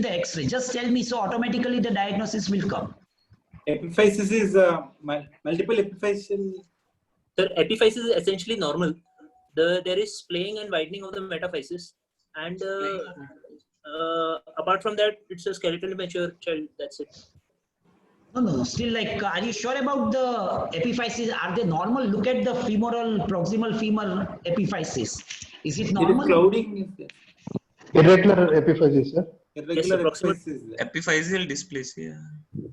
the X-ray? Just tell me, so automatically the diagnosis will come. Epiphysis is multiple epiphyseal. The epiphysis is essentially normal. There is splaying and widening of the metaphysis, and apart from that, it's a skeletally mature child. That's it. No. Still, like, are you sure about the epiphysis? Are they normal? Look at the femoral, proximal femur epiphysis. Is it normal? It is clouding. Irregular epiphysis, sir. Irregular Yes, epiphysis. Epiphyseal dysplasia.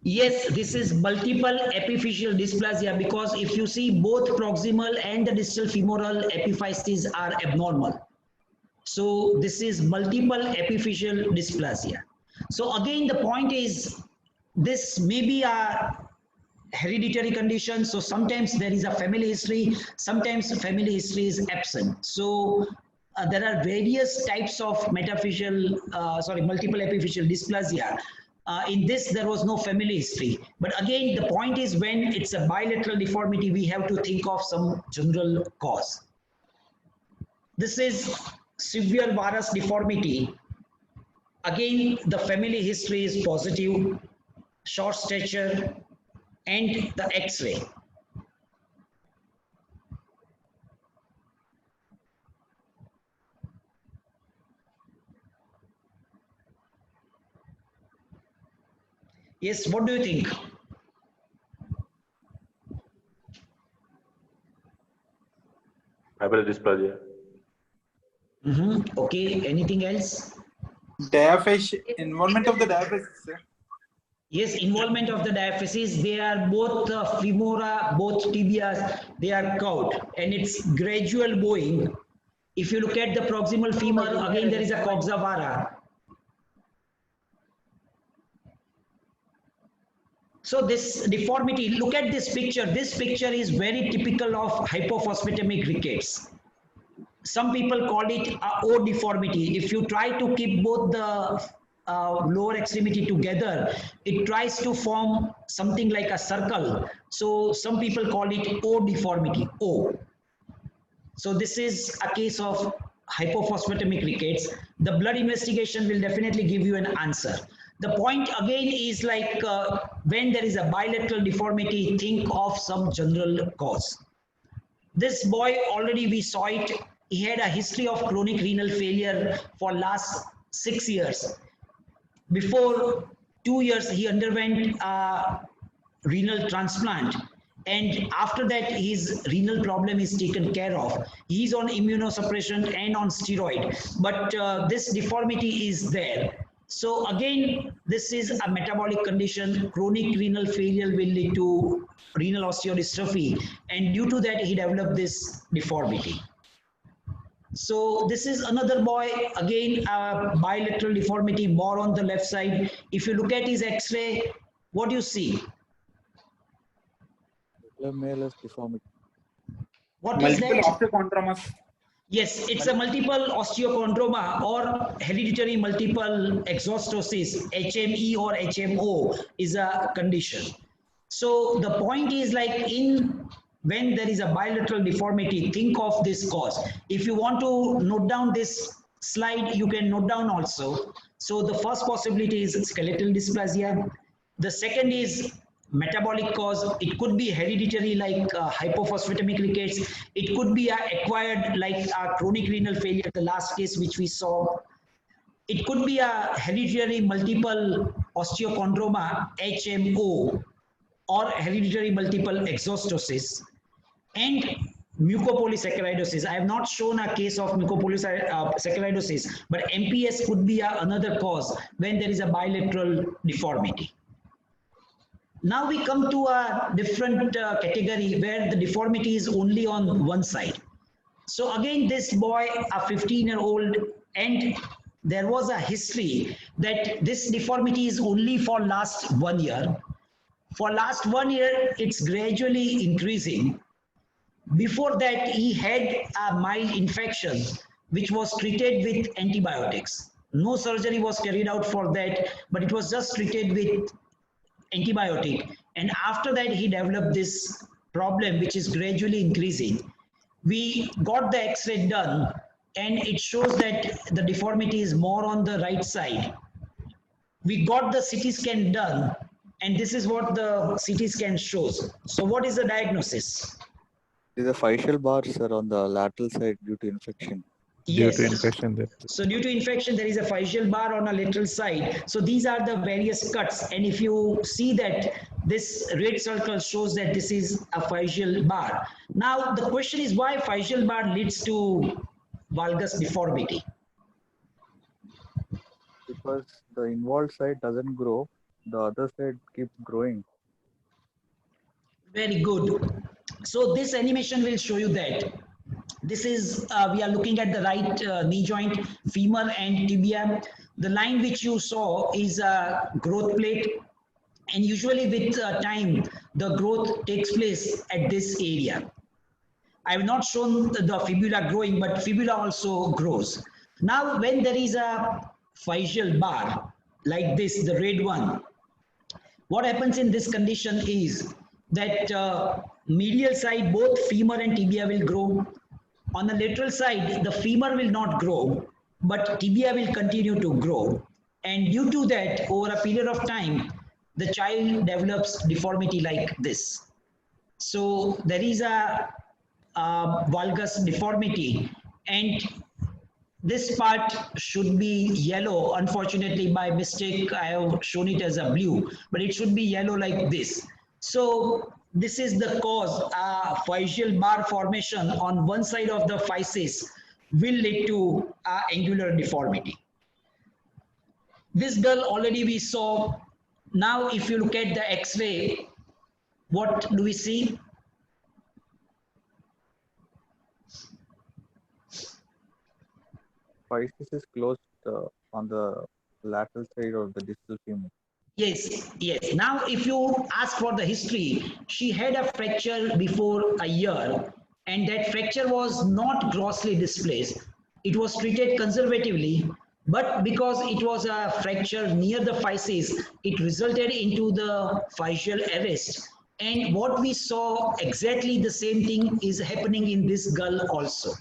Yes, this is multiple epiphyseal dysplasia, because if you see, both proximal and the distal femoral epiphyses are abnormal. So this is multiple epiphyseal dysplasia. So again, the point is, this may be a hereditary condition. So sometimes there is a family history, sometimes family history is absent. So there are various types of multiple epiphyseal dysplasia. In this, there was no family history. But again, the point is, when it's a bilateral deformity, we have to think of some general cause. This is severe varus deformity. Again, the family history is positive, short stature, and the X-ray. Yes, what do you think? Fibrous dysplasia. Okay, anything else? Diaphysis, involvement of the diaphysis, sir. Yes, involvement of the diaphysis. They are both femora, both tibias, they are curved, and it's gradual bowing. If you look at the proximal femur, again there is a coxa vara. So this deformity, look at this picture. This picture is very typical of hypophosphatemic rickets. Some people call it a O deformity. If you try to keep both the lower extremity together, it tries to form something like a circle. So some people call it O deformity, O. So this is a case of hypophosphatemic rickets. The blood investigation will definitely give you an answer. The point again is, like, when there is a bilateral deformity, think of some general cause. This boy, already we saw it, he had a history of chronic renal failure for last 6 years. Before 2 years, he underwent a renal transplant. And after that, his renal problem is taken care of. He's on immunosuppression and on steroid. But this deformity is there. So again, this is a metabolic condition. Chronic renal failure will lead to renal osteodystrophy. And due to that, he developed this deformity. So this is another boy, again, a bilateral deformity, more on the left side. If you look at his X-ray, what do you see? Malus deformity. What is Multiple that? osteochondromas. Yes, it's a multiple osteochondroma or hereditary multiple exostosis, HME or HMO is a condition. So the point is, like, when there is a bilateral deformity, think of this cause. If you want to note down this slide, you can note down also. So the first possibility is skeletal dysplasia. The second is metabolic cause. It could be hereditary, like hypophosphatemic rickets. It could be acquired, like chronic renal failure, the last case which we saw. It could be a hereditary multiple osteochondroma, HMO, or hereditary multiple exostosis, and mucopolysaccharidosis. I have not shown a case of mucopolysaccharidosis, but MPS could be another cause when there is a bilateral deformity. Now we come to a different category where the deformity is only on one side. So again, this boy, a 15-year-old, and there was a history that this deformity is only for last 1 year. For last 1 year, it's gradually increasing. Before that, he had a mild infection, which was treated with antibiotics. No surgery was carried out for that, but it was just treated with antibiotic. And after that, he developed this problem, which is gradually increasing. We got the X-ray done, and it shows that the deformity is more on the right side. we got the CT scan done, and this is what the CT scan shows. So what is the diagnosis? There's a facial bar, sir, on the lateral side due to infection. Due to Yes. infection, that So due to infection, there is a physeal bar on a lateral side. So these are the various cuts. And if you see that this red circle shows that this is a physeal bar. Now the question is why physeal bar leads to valgus deformity? Because the involved side doesn't grow, the other side keeps growing. Very good. So this animation will show you that. This is, we are looking at the right knee joint, femur and tibia. The line which you saw is a growth plate, and usually with time, the growth takes place at this area. I have not shown the fibula growing, but fibula also grows. Now, when there is a physeal bar, like this, the red one, what happens in this condition is that medial side, both femur and tibia will grow. On the lateral side, the femur will not grow, but tibia will continue to grow. And due to that, over a period of time, the child develops deformity like this. So there is a valgus deformity, and this part should be yellow. Unfortunately, by mistake, I have shown it as a blue, but it should be yellow like this. So this is the cause. Physeal bar formation on one side of the physis will lead to angular deformity. This girl already we saw. Now if you look at the X-ray, what do we see? Physis is closed on the lateral side of the distal femur. Yes, yes. Now, if you ask for the history, she had a fracture before a year, and that fracture was not grossly displaced. It was treated conservatively, but because it was a fracture near the physis, it resulted into the physeal arrest. And what we saw, exactly the same thing is happening in this girl also.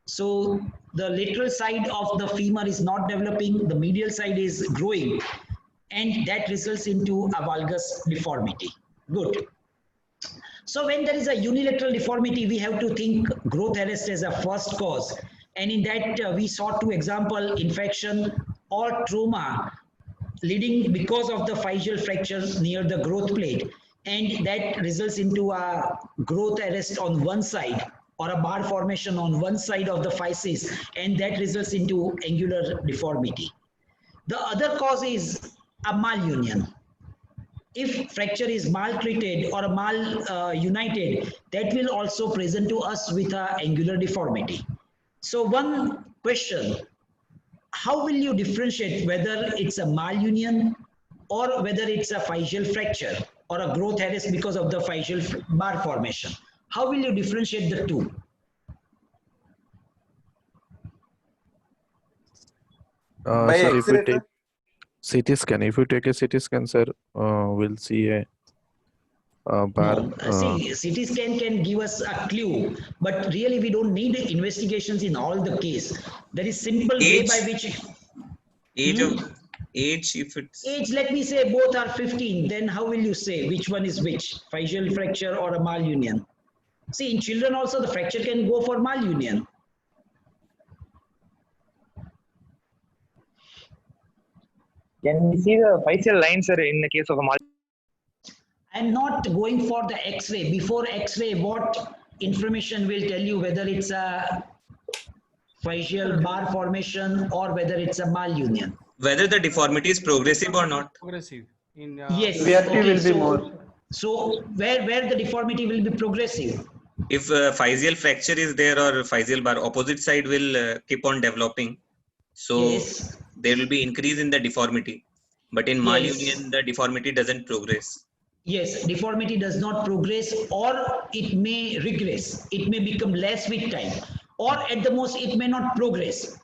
So the lateral side of the femur is not developing, the medial side is growing, and that results into a valgus deformity. Good. So when there is a unilateral deformity, we have to think growth arrest as a first cause. And in that, we saw two examples, infection or trauma leading because of the physeal fractures near the growth plate. And that results into a growth arrest on one side or a bar formation on one side of the physis, and that results into angular deformity. The other cause is a malunion. If fracture is maltreated or malunited, that will also present to us with an angular deformity. So one question, how will you differentiate whether it's a malunion or whether it's a physeal fracture or a growth arrest because of the physeal bar formation? How will you differentiate the two? By sir, if we X-ray, take CT scan, if you take a CT scan, sir, we'll see a bar. No. See, CT scan can give us a clue, but really we don't need investigations in all the case. There is simple way Age. by which Age of age, if it's age, let me say both are 15, then how will you say which one is which, physeal fracture or a malunion? See, in children also the fracture can go for malunion. Can we see the physeal lines, sir, in the case of a I'm not going for the X-ray. Before X-ray, what information will tell you whether it's a physeal bar formation or whether it's a malunion? whether the deformity is progressive or not. Progressive. In Yes. Severity will be so, more. So where the deformity will be progressive? If physeal fracture is there or physeal bar, opposite side will keep on developing. So Yes. there will be increase in the deformity. But in Yes. malunion, the deformity doesn't progress. Yes, deformity does not progress, or it may regress. It may become less with time, or at the most it may not progress.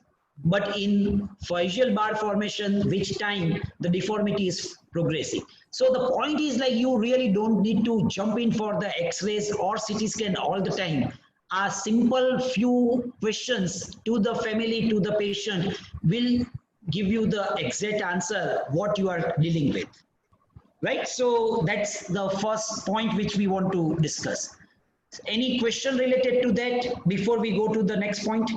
But in physeal bar formation, which time the deformity is progressing. So the point is, like, you really don't need to jump in for the X-rays or CT scan all the time. A simple few questions to the family, to the patient will give you the exact answer what you are dealing with. Right? So that's the first point which we want to discuss. Any question related to that before we go to the next point?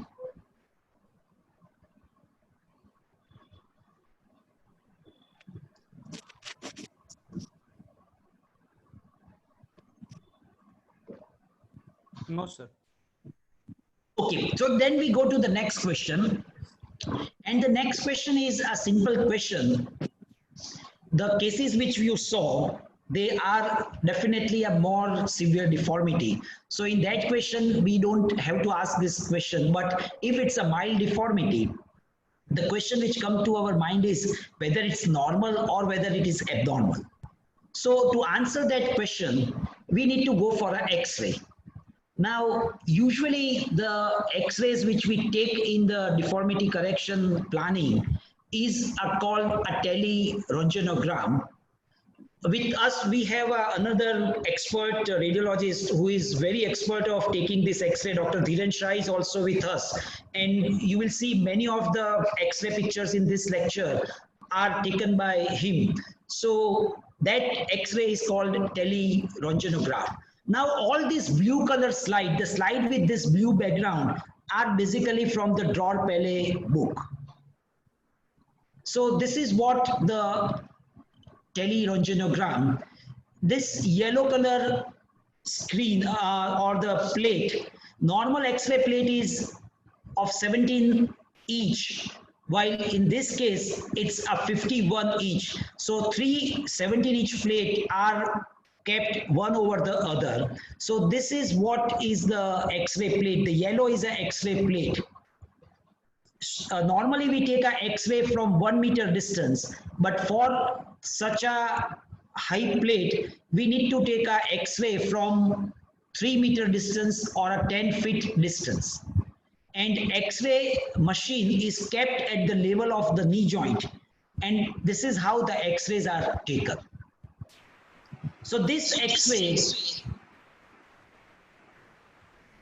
No, sir. Okay, so then we go to the next question. And the next question is a simple question. The cases which you saw, they are definitely a more severe deformity. So in that question, we don't have to ask this question. But if it's a mild deformity, the question which comes to our mind is whether it's normal or whether it is abnormal. So to answer that question, we need to go for an X-ray. Now, usually the X-rays which we take in the deformity correction planning is called a tele-röntgenogram. With us, we have another expert radiologist who is very expert of taking this X-ray. Dr. Dhiren Shah is also with us. And you will see many of the X-ray pictures in this lecture are taken by him. So that X-ray is called tele-röntgenograph. Now all this blue color slide, the slide with this blue background are basically from the Dror-Pelley book. So this is what the tele-röntgenogram, this yellow color screen or the plate, normal X-ray plate is of 17 each, while in this case it's a 51 each. So 3 17 each plate are kept one over the other. So this is what is the X-ray plate. The yellow is an X-ray plate. Normally we take an X-ray from 1 meter distance, but for such a high plate, we need to take an X-ray from 3 meter distance or a 10 feet distance. And X-ray machine is kept at the level of the knee joint. And this is how the X-rays are taken. So this X-ray,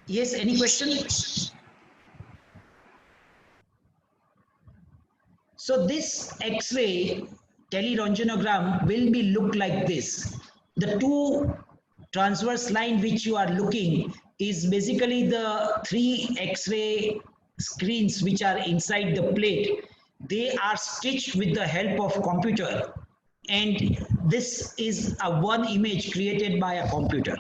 yes, any question? So this X-ray tele-röntgenogram will be look like this. The two transverse line which you are looking is basically the 3 X-ray screens which are inside the plate. They are stitched with the help of computer. And this is a one image created by a computer.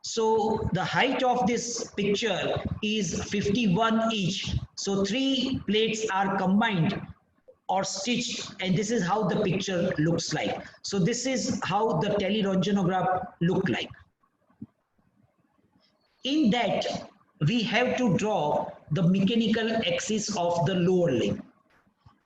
So the height of this picture is 51 each. So 3 plates are combined or stitched, and this is how the picture looks like. So this is how the tele-röntgenograph look like. In that, we have to draw the mechanical axis of the lower limb.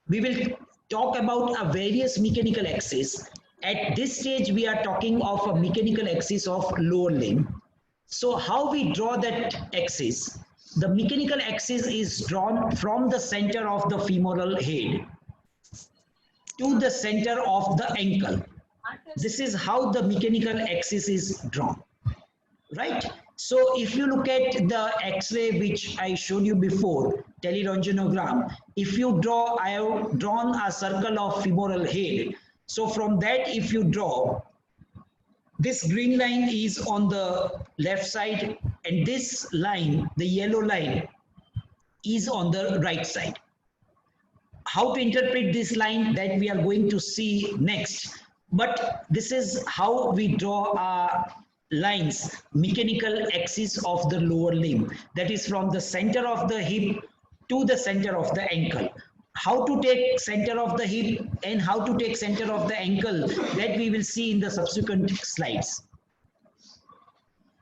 We will talk about a various mechanical axis. At this stage, we are talking of a mechanical axis of lower limb. So how we draw that axis? The mechanical axis is drawn from the center of the femoral head to the center of the ankle. This is how the mechanical axis is drawn, right? So if you look at the X-ray which I showed you before, tele-röntgenogram, if you draw, I have drawn a circle of femoral head. So from that, if you draw, this green line is on the left side, and this line, the yellow line, is on the right side. How to interpret this line, that we are going to see next. But this is how we draw lines, mechanical axis of the lower limb, that is from the center of the hip to the center of the ankle. How to take center of the hip and how to take center of the ankle, that we will see in the subsequent slides.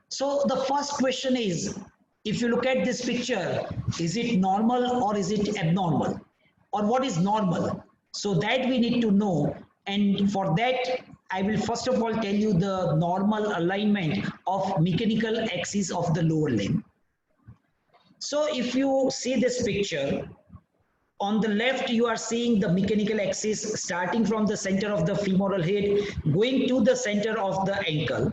So the first question is, if you look at this picture, is it normal or is it abnormal? Or what is normal? So that we need to know, and for that I will first of all tell you the normal alignment of mechanical axis of the lower limb. So if you see this picture, on the left you are seeing the mechanical axis starting from the center of the femoral head going to the center of the ankle.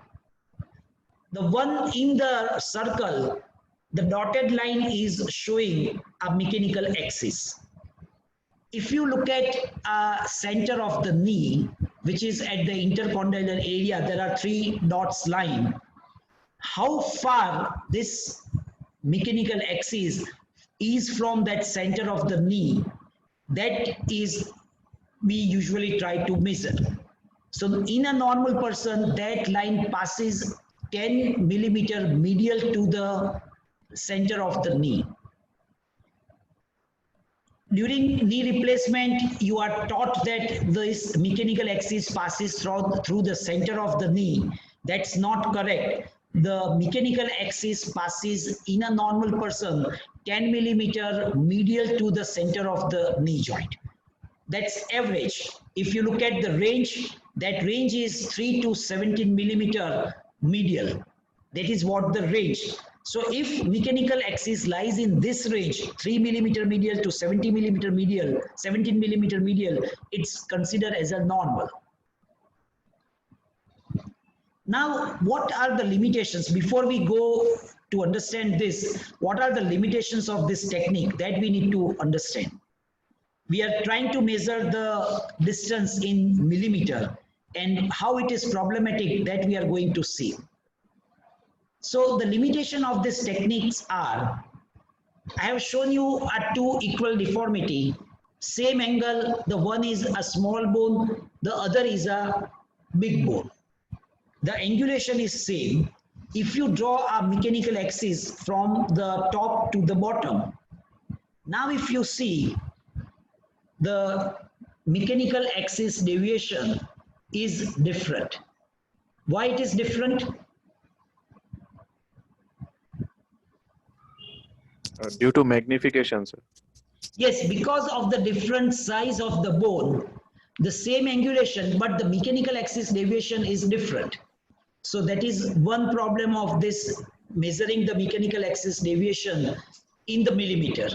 The one in the circle, the dotted line is showing a mechanical axis. if you look at center of the knee, which is at the intercondylar area, there are 3 dots line. How far this mechanical axis is from that center of the knee, that is we usually try to measure. So in a normal person, that line passes 10 millimeter medial to the center of the knee. During knee replacement, you are taught that this mechanical axis passes through the center of the knee. That's not correct. The mechanical axis passes in a normal person 10 millimeter medial to the center of the knee joint. That's average. If you look at the range, that range is 3 to 17 millimeter medial. That is what the range. So if mechanical axis lies in this range, 3 millimeter medial to 70 millimeter medial, 17 millimeter medial, it's considered as a normal. Now, what are the limitations? Before we go to understand this, what are the limitations of this technique that we need to understand? We are trying to measure the distance in millimeter, and how it is problematic that we are going to see. So the limitation of these techniques are, I have shown you a 2 equal deformity, same angle, the one is a small bone, the other is a big bone. The angulation is same. If you draw a mechanical axis from the top to the bottom, now if you see the mechanical axis deviation is different. Why it is different? Due to magnification, sir. Yes, because of the different size of the bone, the same angulation, but the mechanical axis deviation is different. So that is one problem of this measuring the mechanical axis deviation in the millimeter.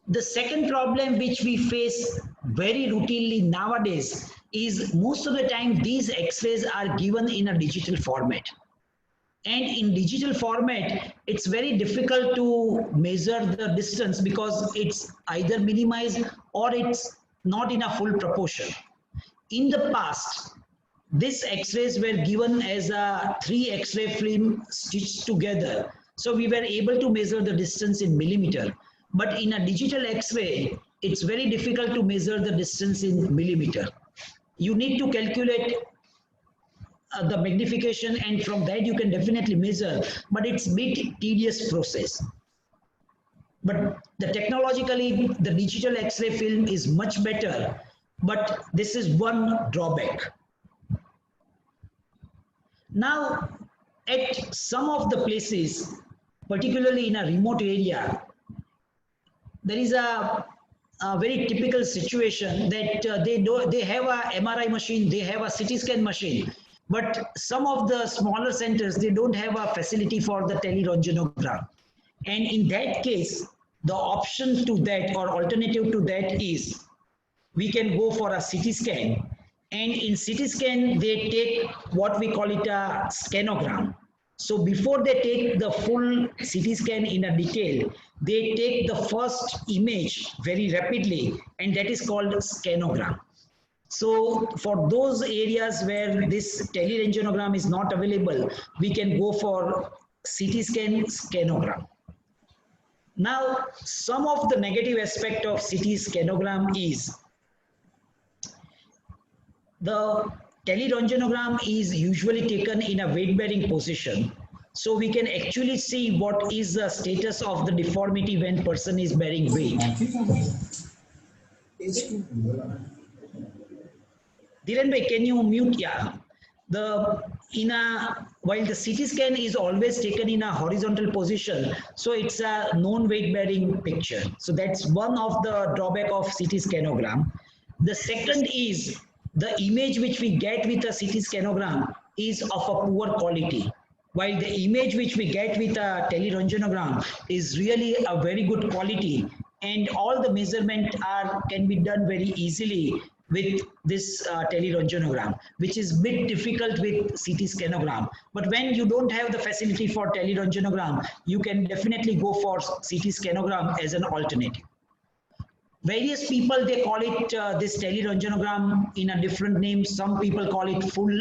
The second problem which we face very routinely nowadays is most of the time these X-rays are given in a digital format. And in digital format, it's very difficult to measure the distance because it's either minimized or it's not in a full proportion. In the past, these X-rays were given as a 3 X-ray film stitched together. So we were able to measure the distance in millimeter. But in a digital X-ray, it's very difficult to measure the distance in millimeter. You need to calculate the magnification, and from that you can definitely measure, but it's a bit tedious process. But technologically, the digital X-ray film is much better, but this is one drawback. Now, at some of the places, particularly in a remote area, there is a very typical situation that they have a MRI machine, they have a CT scan machine, but some of the smaller centers, they don't have a facility for the teleröntgenogram. And in that case, the option to that or alternative to that is we can go for a CT scan. And in CT scan, they take what we call it a scanogram. So before they take the full CT scan in a detail, they take the first image very rapidly, and that is called scanogram. So for those areas where this teleröntgenogram is not available, we can go for CT scan scanogram. Now, some of the negative aspect of CT scanogram is the teleröntgenogram is usually taken in a weight-bearing position. So we can actually see what is the status of the deformity when person is bearing weight. Dhiren bhai, can you mute? Yeah. While the CT scan is always taken in a horizontal position, so it's a non-weight bearing picture. So that's one of the drawback of CT scanogram. The second is the image which we get with a CT scanogram is of a poor quality, while the image which we get with a teleröntgenogram is really a very good quality, and all the measurement can be done very easily with this teleröntgenogram, which is a bit difficult with CT scanogram. But when you don't have the facility for teleröntgenogram, you can definitely go for CT scanogram as an alternative. Various people, they call it this teleranjanogram in a different name. Some people call it full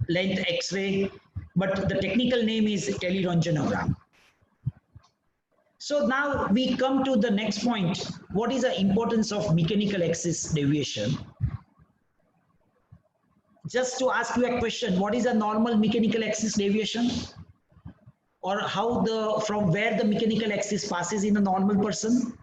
length X-ray, but the technical name is teleranjanogram. So now we come to the next point. What is the importance of mechanical axis deviation? Just to ask you a question, what is a normal mechanical axis deviation? Or how from where the mechanical axis passes in a normal person?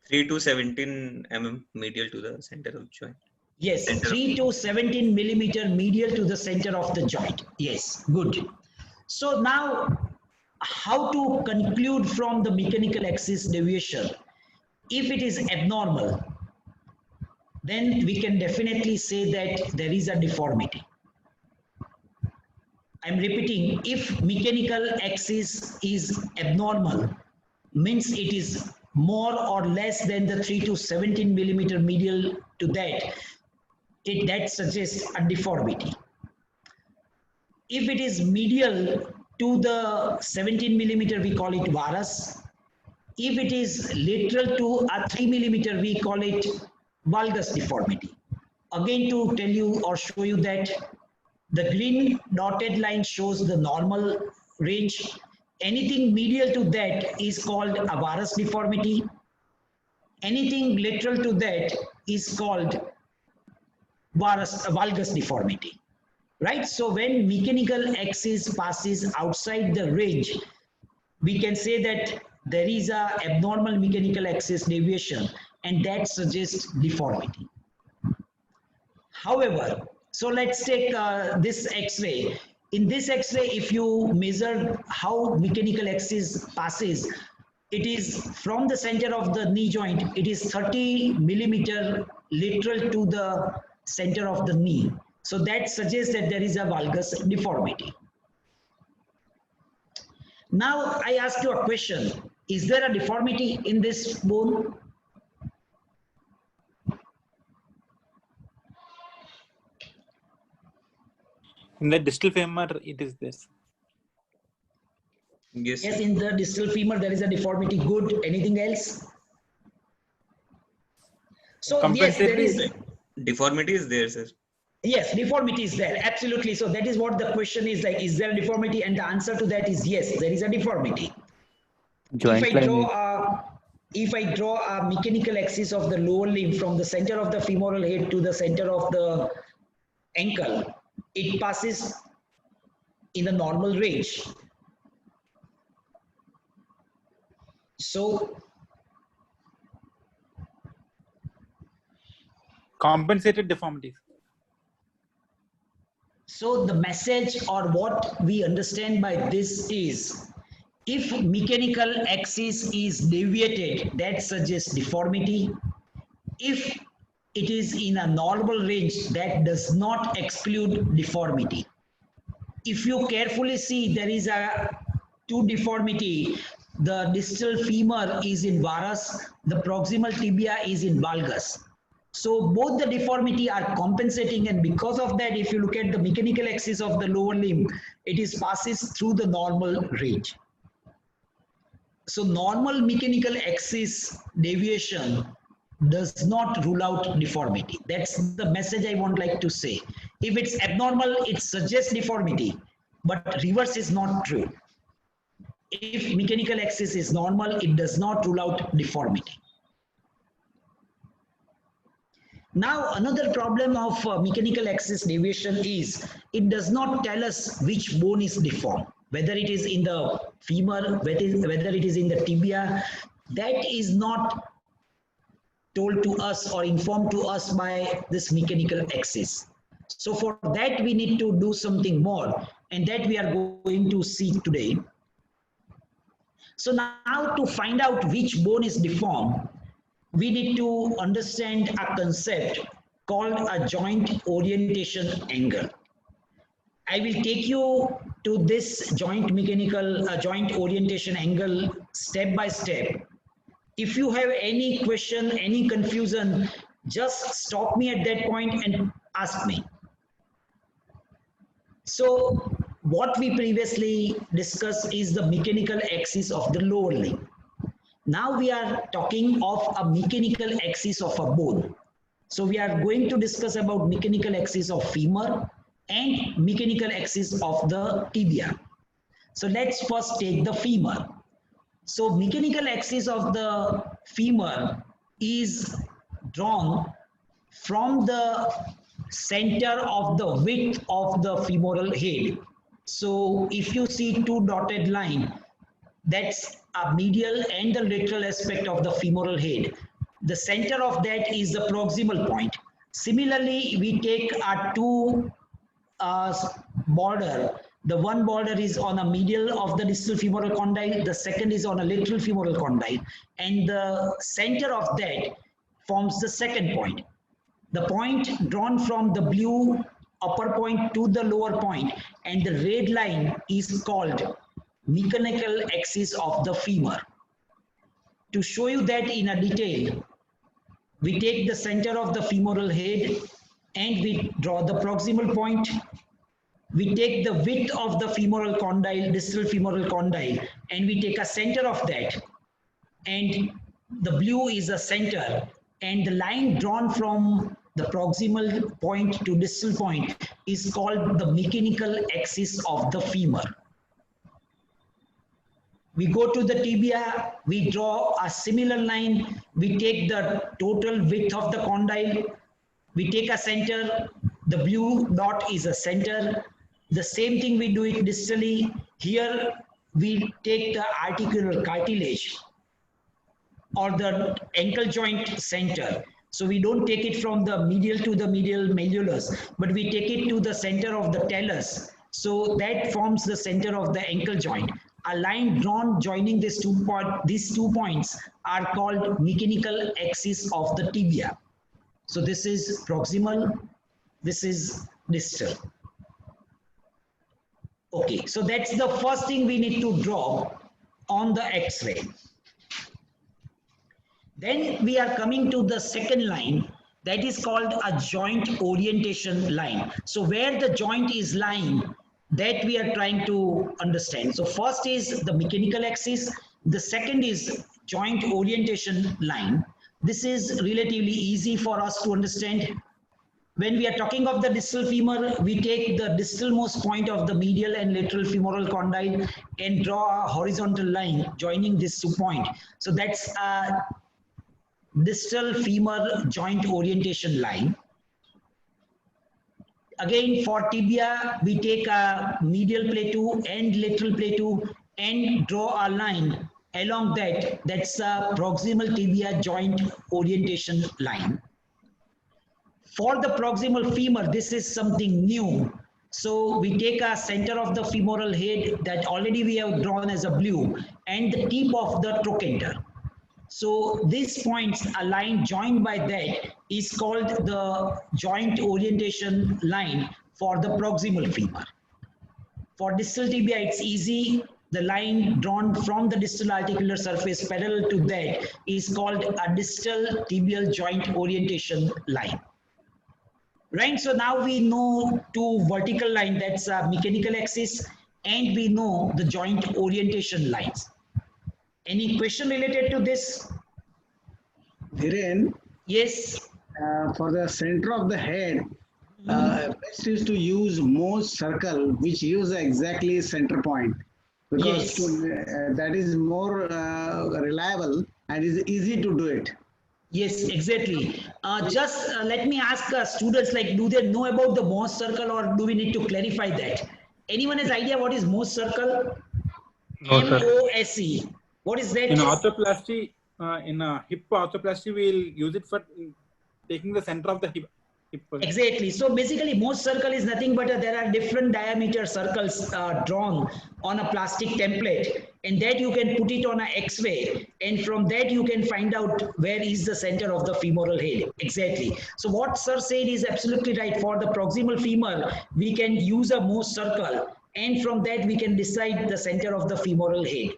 3 to 17 mm medial to the center of joint. Yes, Center. 3 to 17 millimeter medial to the center of the joint. Yes, good. So now, how to conclude from the mechanical axis deviation? If it is abnormal, then we can definitely say that there is a deformity. I'm repeating, if mechanical axis is abnormal, means it is more or less than the 3 to 17 millimeter medial to that, that suggests a deformity. If it is medial to the 17 millimeter, we call it varus. If it is lateral to a 3 millimeter, we call it valgus deformity. Again, to tell you or show you that the green dotted line shows the normal range. Anything medial to that is called a varus deformity. Anything lateral to that is called valgus deformity. Right? So when mechanical axis passes outside the range, we can say that there is a abnormal mechanical axis deviation, and that suggests deformity. However, so let's take this X-ray. In this X-ray, if you measure how mechanical axis passes, it is from the center of the knee joint, it is 30 millimeter lateral to the center of the knee. So that suggests that there is a valgus deformity. Now I ask you a question. Is there a deformity in this bone? In the distal femur, it is this. Yes. Yes, in the distal femur there is a deformity. Good. Anything else? So yes, there is. Deformity is there, sir. Yes, deformity is there. Absolutely. So that is what the question is like. Is there a deformity? And the answer to that is yes, there is a deformity. Joint If I draw a mechanical axis of the lower limb from the center of the femoral head to the center of the ankle, it passes in a normal range. So Compensated deformities. So the message or what we understand by this is, if mechanical axis is deviated, that suggests deformity. If it is in a normal range, that does not exclude deformity. If you carefully see, there is a two deformity. The distal femur is in varus, the proximal tibia is in valgus. So both the deformity are compensating, and because of that, if you look at the mechanical axis of the lower limb, it is passes through the normal range. So normal mechanical axis deviation does not rule out deformity. That's the message I would like to say. If it's abnormal, it suggests deformity, but reverse is not true. If mechanical axis is normal, it does not rule out deformity. Now, another problem of mechanical axis deviation is it does not tell us which bone is deformed, whether it is in the femur, whether it is in the tibia. That is not told to us or informed to us by this mechanical axis. So for that, we need to do something more, and that we are going to see today. So now to find out which bone is deformed, we need to understand a concept called a joint orientation angle. I will take you to this joint orientation angle step by step. If you have any question, any confusion, just stop me at that point and ask me. So what we previously discussed is the mechanical axis of the lower limb. Now we are talking of a mechanical axis of a bone. So we are going to discuss about mechanical axis of femur and mechanical axis of the tibia. So let's first take the femur. So mechanical axis of the femur is drawn from the center of the width of the femoral head. So if you see two dotted line, that's a medial and the lateral aspect of the femoral head. The center of that is the proximal point. Similarly, we take a two border. The one border is on a medial of the distal femoral condyle, the second is on a lateral femoral condyle, and the center of that forms the second point. The point drawn from the blue upper point to the lower point, and the red line is called mechanical axis of the femur. To show you that in a detail, we take the center of the femoral head and we draw the proximal point. We take the width of the femoral condyle, distal femoral condyle, and we take a center of that. And the blue is the center, and the line drawn from the proximal point to distal point is called the mechanical axis of the femur. We go to the tibia, we draw a similar line, we take the total width of the condyle, we take a center, the blue dot is a center. The same thing we do it distally. Here we take the articular cartilage or the ankle joint center. So we don't take it from the medial to the medial malleolus, but we take it to the center of the talus. So that forms the center of the ankle joint. A line drawn joining these two points are called mechanical axis of the tibia. So this is proximal, this is distal. Okay, so that's the first thing we need to draw on the X-ray. Then we are coming to the second line, that is called a joint orientation line. So where the joint is lying, that we are trying to understand. So first is the mechanical axis, the second is joint orientation line. This is relatively easy for us to understand. When we are talking of the distal femur, we take the distalmost point of the medial and lateral femoral condyle and draw a horizontal line joining these 2 points. So that's a distal femur joint orientation line. Again, for tibia, we take a medial plateau and lateral plateau and draw a line along that. That's a proximal tibia joint orientation line. For the proximal femur, this is something new. So we take a center of the femoral head that already we have drawn as a blue and the tip of the trochanter. So these points, a line joined by that is called the joint orientation line for the proximal femur. For distal tibia, it's easy. The line drawn from the distal articular surface parallel to that is called a distal tibial joint orientation line. Right, so now we know two vertical lines, that's a mechanical axis, and we know the joint orientation lines. Any question related to this? Dhiren, Yes. for the center of the head, best is to use Mohs circle, which gives exactly center point, because Yes. that is more reliable and is easy to do it. Yes, exactly. Let me ask students, like, do they know about the Mohs circle, or do we need to clarify that? Anyone has idea what is Mohs circle? No, sir. MOSE. What is that? In orthoplasty, hip orthoplasty, we'll use it for taking the center of the hip. Exactly. So basically, Mohs circle is nothing but there are different diameter circles drawn on a plastic template, and that you can put it on an X-ray, and from that you can find out where is the center of the femoral head. Exactly. So what sir said is absolutely right. For the proximal femur, we can use a Mohs circle, and from that we can decide the center of the femoral head.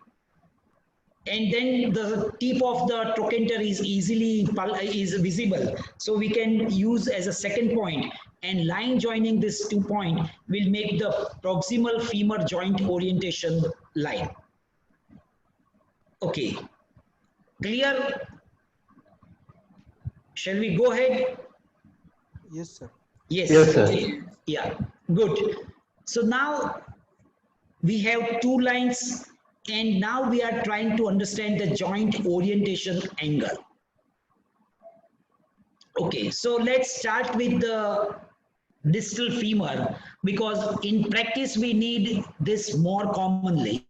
And then the tip of the trochanter is visible, so we can use as a second point, and line joining these 2 points will make the proximal femur joint orientation line. Okay, Clear? Shall we go ahead? Yes, sir. Yes. Yes, sir. Okay. Yeah, good. So now we have two lines, and now we are trying to understand the joint orientation angle. Okay, so let's start with the distal femur, because in practice we need this more commonly.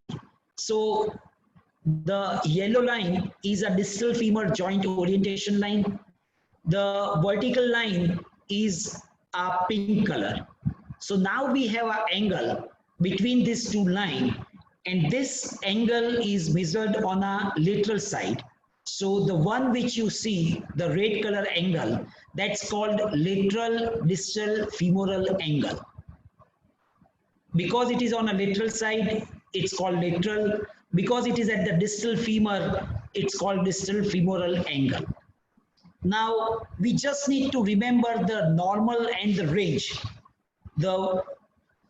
So the yellow line is a distal femur joint orientation line. The vertical line is a pink color. So now we have an angle between these two lines, and this angle is measured on a lateral side. So the one which you see, the red color angle, that's called lateral distal femoral angle. Because it is on a lateral side, it's called lateral. Because it is at the distal femur, it's called distal femoral angle. Now, we just need to remember the normal and the range. The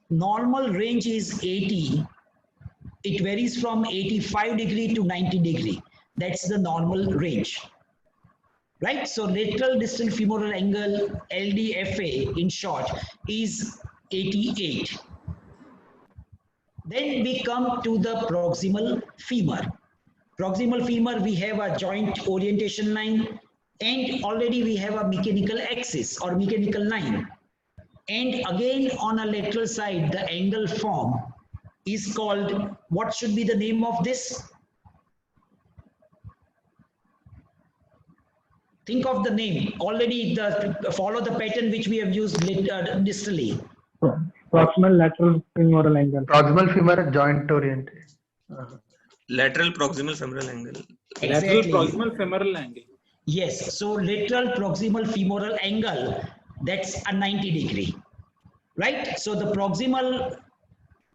normal range is 80. It varies from 85 degree to 90 degree. That's the normal range. Right? So lateral distal femoral angle, LDFA in short, is 88. Then we come to the proximal femur. Proximal femur, we have a joint orientation line, and already we have a mechanical axis or mechanical line. And again on a lateral side, the angle form is called, what should be the name of this? Think of the name. Already follow the pattern which we have used distally. Proximal lateral femoral angle. Proximal femur joint oriented. Lateral proximal femoral angle. Lateral Exactly. proximal femoral angle. Yes, so lateral proximal femoral angle, that's a 90 degree, right? So the proximal,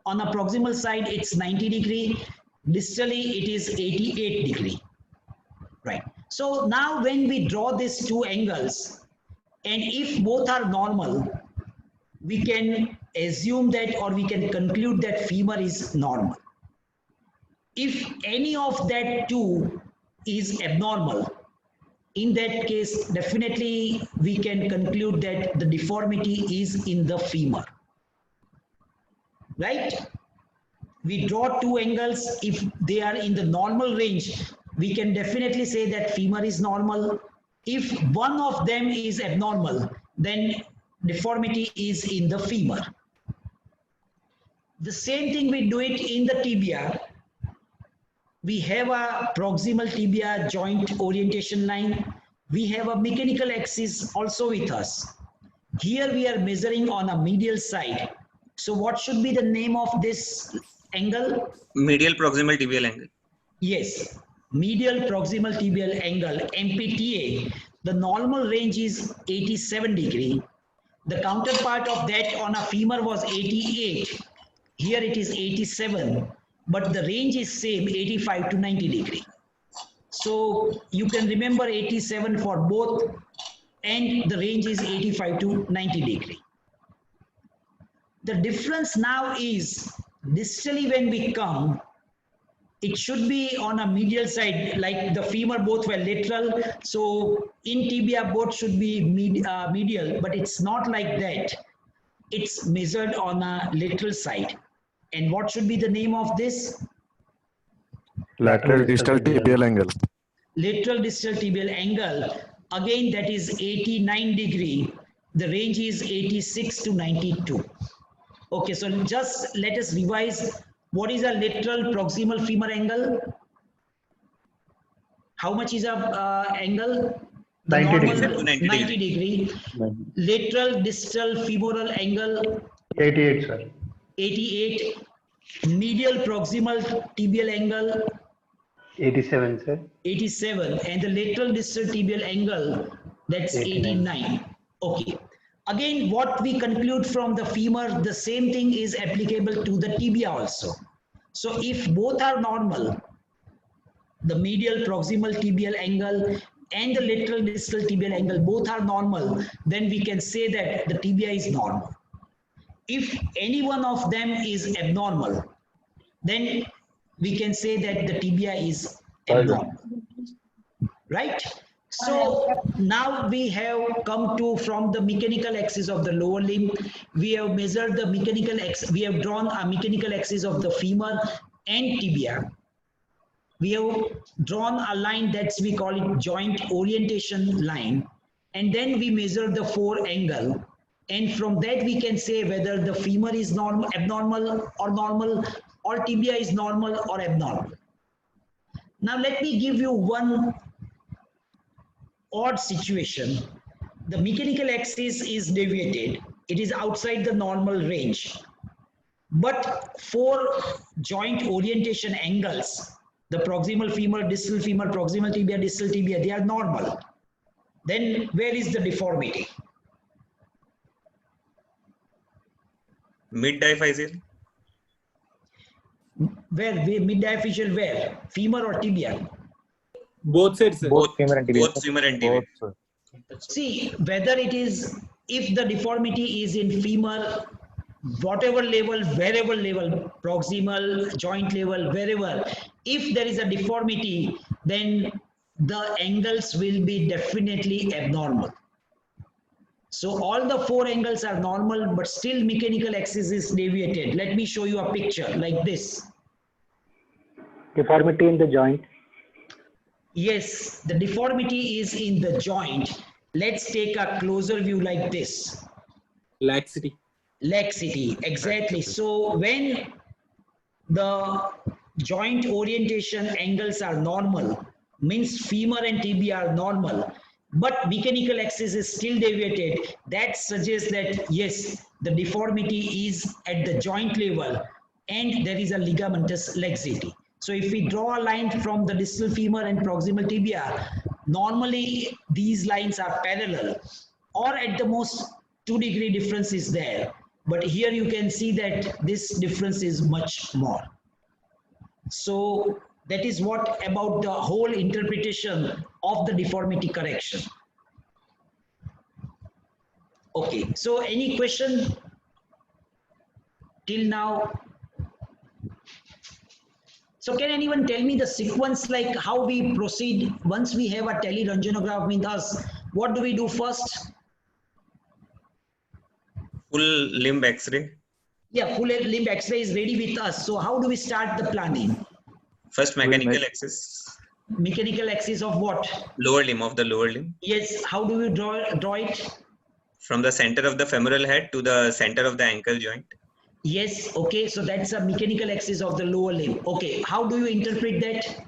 on a proximal side, it's 90 degree. Distally, it is 88 degree, right? So now when we draw these two angles, and if both are normal, we can assume that, or we can conclude that femur is normal. If any of that two is abnormal, in that case, definitely we can conclude that the deformity is in the femur, right? We draw two angles. If they are in the normal range, we can definitely say that femur is normal. If one of them is abnormal, then deformity is in the femur. The same thing we do it in the tibia. We have a proximal tibia joint orientation line. We have a mechanical axis also with us. Here we are measuring on a medial side. So what should be the name of this angle? Medial proximal tibial angle. Yes, medial proximal tibial angle, MPTA. The normal range is 87 degree. The counterpart of that on a femur was 88. Here it is 87. But the range is same, 85 to 90 degree. So you can remember 87 for both, and the range is 85 to 90 degree. The difference now is distally when we come, it should be on a medial side, like the femur both were lateral. So in tibia both should be medial, but it's not like that. It's measured on a lateral side. And what should be the name of this? Lateral distal tibial angle. Lateral distal tibial angle. Again, that is 89 degree. The range is 86 to 92. Okay, so just let us revise. What is a lateral proximal femur angle? How much is a angle? The 90 degree. Lateral distal femoral angle? 88, sir. 88. Medial proximal tibial angle? 87, sir. 87. And the lateral distal tibial angle, that's 89. Okay. Again, what we conclude from the femur, the same thing is applicable to the tibia also. So if both are normal, the medial proximal tibial angle and the lateral distal tibial angle both are normal, then we can say that the tibia is normal. If any one of them is abnormal, then we can say that the tibia is abnormal. right? So now we have come to from the mechanical axis of the lower limb. We have measured the mechanical axis. We have drawn a mechanical axis of the femur and tibia. We have drawn a line that's we call it joint orientation line, and then we measure the fore angle, and from that we can say whether the femur is normal, abnormal or tibia is normal or abnormal. Now let me give you one odd situation. The mechanical axis is deviated. It is outside the normal range. But for joint orientation angles, the proximal femur, distal femur, proximal tibia, distal tibia, they are normal. Then where is the deformity? Mid-diaphyseal. Where? Mid-diaphyseal where? Femur or tibia? Both sides, sir. Both femur and tibia. Both femur and tibia. See, whether it is, if the deformity is in femur, whatever level, wherever level, proximal, joint level, wherever, if there is a deformity, then the angles will be definitely abnormal. So all the four angles are normal, but still mechanical axis is deviated. Let me show you a picture like this. Deformity in the joint. Yes, the deformity is in the joint. Let's take a closer view like this. Laxity. Laxity, exactly. So when the joint orientation angles are normal, means femur and tibia are normal, but mechanical axis is still deviated, that suggests that yes, the deformity is at the joint level and there is a ligamentous laxity. So if we draw a line from the distal femur and proximal tibia, normally these lines are parallel, or at the most 2-degree difference is there. But here you can see that this difference is much more. So that is what about the whole interpretation of the deformity correction. Okay, so any question till now? So can anyone tell me the sequence, like how we proceed once we have a teleröntgenograph with us? What do we do first? Full limb X-ray. Yeah, full limb X-ray is ready with us. So how do we start the planning? First mechanical axis. Mechanical axis of what? Lower limb, of the lower limb. Yes, how do we draw it? From the center of the femoral head to the center of the ankle joint. Yes, okay, so that's a mechanical axis of the lower limb. Okay, how do you interpret that?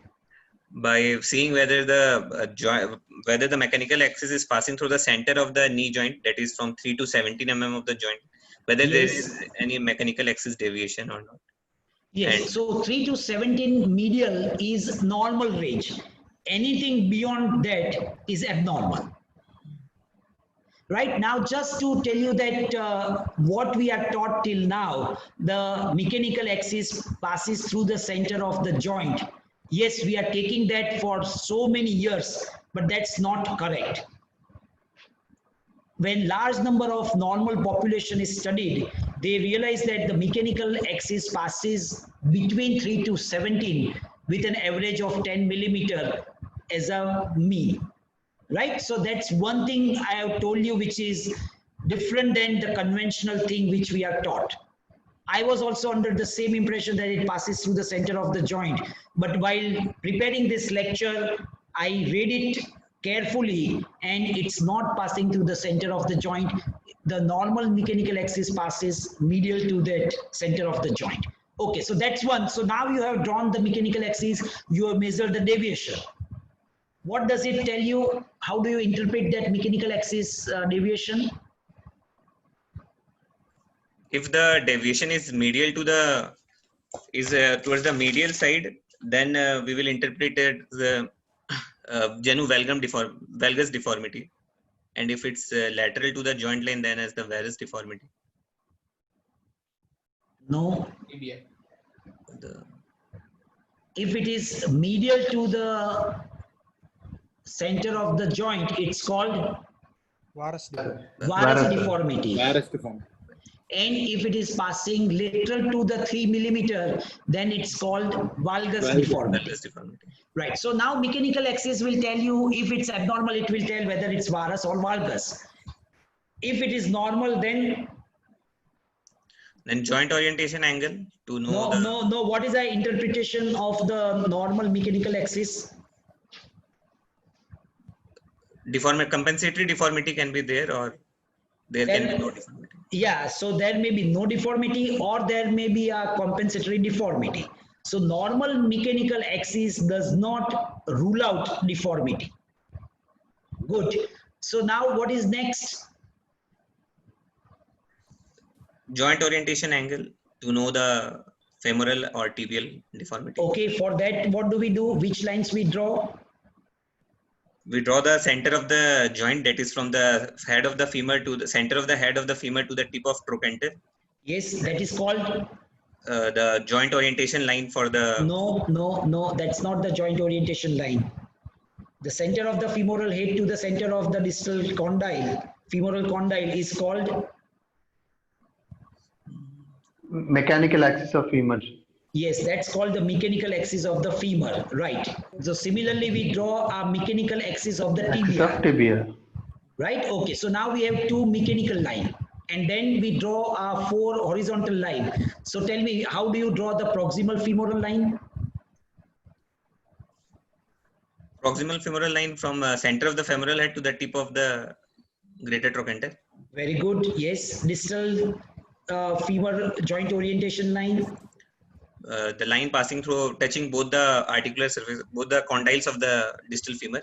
By seeing whether the whether the mechanical axis is passing through the center of the knee joint, that is from 3 to 17 mm of the joint, whether there is any mechanical axis deviation or not. Yes, and so 3 to 17 medial is normal range. Anything beyond that is abnormal. Right now, just to tell you that what we are taught till now, the mechanical axis passes through the center of the joint. Yes, we are taking that for so many years, but that's not correct. When large number of normal population is studied, they realize that the mechanical axis passes between 3 to 17 with an average of 10 millimeter as a mean. Right? So that's one thing I have told you which is different than the conventional thing which we are taught. I was also under the same impression that it passes through the center of the joint. But while preparing this lecture, I read it carefully and it's not passing through the center of the joint. The normal mechanical axis passes medial to that center of the joint. Okay, so that's one. So now you have drawn the mechanical axis, you have measured the deviation. What does it tell you? How do you interpret that mechanical axis deviation? If the deviation is medial to the towards the medial side, then we will interpret it the genu valgus deformity, and if it's lateral to the joint line, then as the varus deformity. No. If it is medial to the center of the joint, it's called Varus deformity. Varus deformity. And if it is passing lateral to the 3 millimeter, then it's called valgus deformity. Valgus deformity. Right. So now mechanical axis will tell you if it's abnormal, it will tell whether it's varus or valgus. If it is normal, then joint orientation angle to know no. What is the interpretation of the normal mechanical axis? compensatory deformity can be there, or there can be no deformity. Yeah, so there may be no deformity or there may be a compensatory deformity. So normal mechanical axis does not rule out deformity. Good. So now what is next? Joint orientation angle to know the femoral or tibial deformity. Okay, for that, what do we do? Which lines we draw? We draw the center of the joint, that is from the head of the femur to the center of the head of the femur to the tip of trochanter. Yes, that is called the joint orientation line for the... No, that's not the joint orientation line. The center of the femoral head to the center of the distal condyle, femoral condyle, is called... Mechanical axis of femur. Yes, that's called the mechanical axis of the femur, right. So similarly, we draw a mechanical axis of the tibia. Axis of tibia. Right, okay, so now we have 2 mechanical lines. And then we draw a 4 horizontal line. So tell me, how do you draw the proximal femoral line? Proximal femoral line from center of the femoral head to the tip of the greater trochanter. Very good, yes. Distal femur joint orientation line. The line passing through, touching both the articular surface, both the condyles of the distal femur.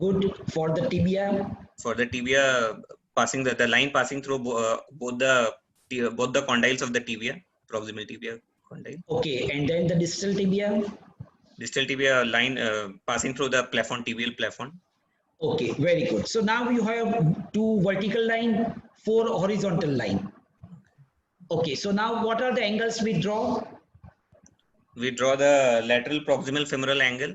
Good. For the tibia? For the tibia, passing the line passing through both the condyles of the tibia, proximal tibia condyle. Okay, and then the distal tibia? Distal tibia line passing through the plafond, tibial plafond. Okay, very good. So now you have 2 vertical line, 4 horizontal line. Okay, so now what are the angles we draw? We draw the lateral proximal femoral angle.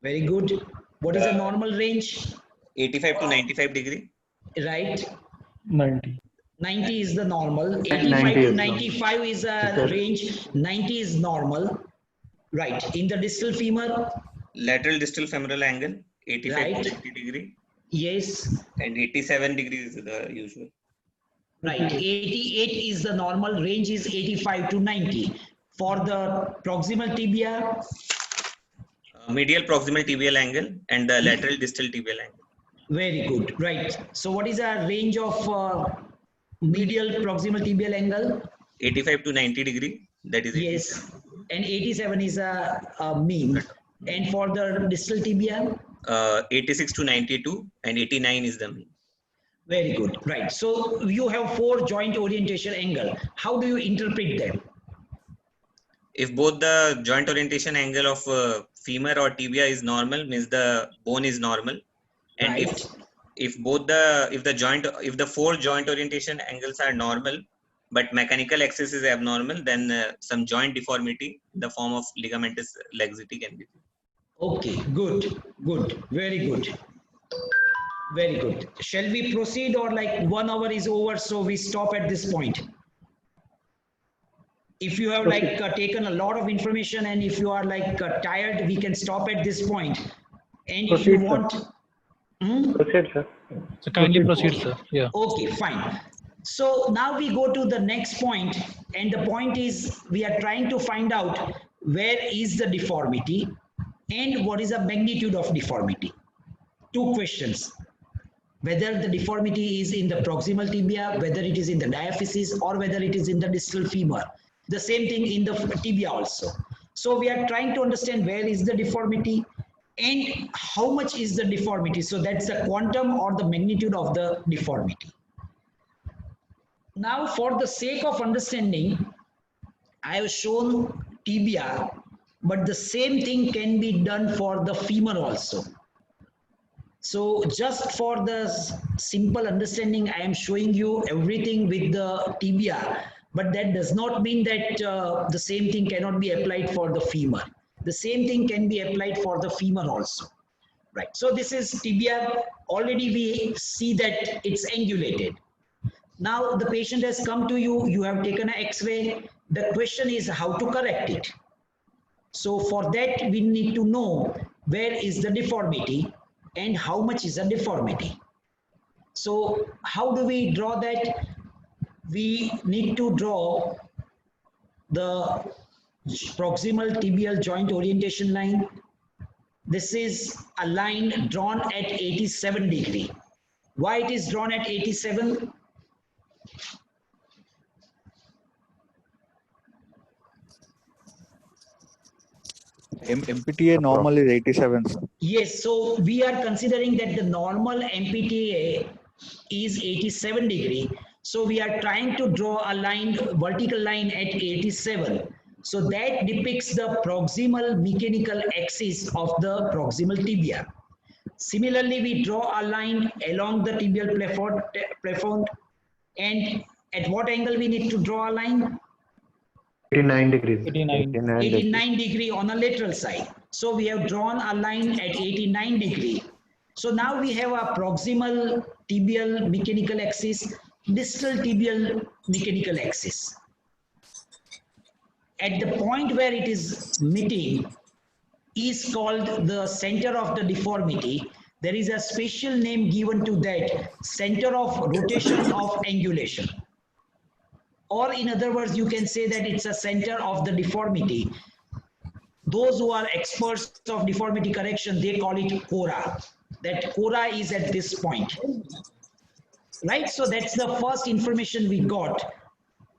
Very good. What is the normal range? 85 to 95 degree. Right. 90. 90 is the normal. 85 to 95 is a range. 90 is normal. Right. In the distal femur? Lateral distal femoral angle, 85 right. to 90 degree. Yes. And 87 degrees is the usual. Right. 88 is the normal. Range is 85 to 90. For the proximal tibia? Medial proximal tibial angle and the lateral distal tibial angle. Very good. Right. So what is the range of medial proximal tibial angle? 85 to 90 degree. That is 87. Yes. And 87 is a mean. And for the distal tibia? 86 to 92 and 89 is the mean. Very good. Right. So you have 4 joint orientation angle. How do you interpret them? If both the joint orientation angle of femur or tibia is normal, means the bone is normal. And right. if the 4 joint orientation angles are normal, but mechanical axis is abnormal, then some joint deformity in the form of ligamentous laxity can be. Okay, good, very good. Very good. Shall we proceed, or like 1 hour is over, so we stop at this point? If you have like taken a lot of information and if you are like tired, we can stop at this point. And if you want... Proceed, sir. So kindly proceed, sir. Yeah. Okay, fine. So now we go to the next point, and the point is we are trying to find out where is the deformity and what is the magnitude of deformity. 2 questions. Whether the deformity is in the proximal tibia, whether it is in the diaphysis, or whether it is in the distal femur. The same thing in the tibia also. So we are trying to understand where is the deformity and how much is the deformity. So that's the quantum or the magnitude of the deformity. Now, for the sake of understanding, I have shown tibia, but the same thing can be done for the femur also. So just for the simple understanding, I am showing you everything with the tibia, but that does not mean that the same thing cannot be applied for the femur. The same thing can be applied for the femur also. Right. So this is tibia. Already we see that it's angulated. Now the patient has come to you, you have taken an X-ray. The question is how to correct it. So for that, we need to know where is the deformity and how much is the deformity. So how do we draw that? We need to draw the proximal tibial joint orientation line. This is a line drawn at 87 degree. Why it is drawn at 87? MPTA normal is 87, sir. Yes, so we are considering that the normal MPTA is 87 degree. So we are trying to draw a line, vertical line at 87. So that depicts the proximal mechanical axis of the proximal tibia. Similarly, we draw a line along the tibial plafond, and at what angle we need to draw a line? 89 degrees. 89 degree on a lateral side. So we have drawn a line at 89 degree. So now we have a proximal tibial mechanical axis, distal tibial mechanical axis. At the point where it is meeting is called the center of the deformity. There is a special name given to that, center of rotation of angulation. Or in other words, you can say that it's a center of the deformity. Those who are experts of deformity correction, they call it cora. That cora is at this point. Right? So that's the first information we got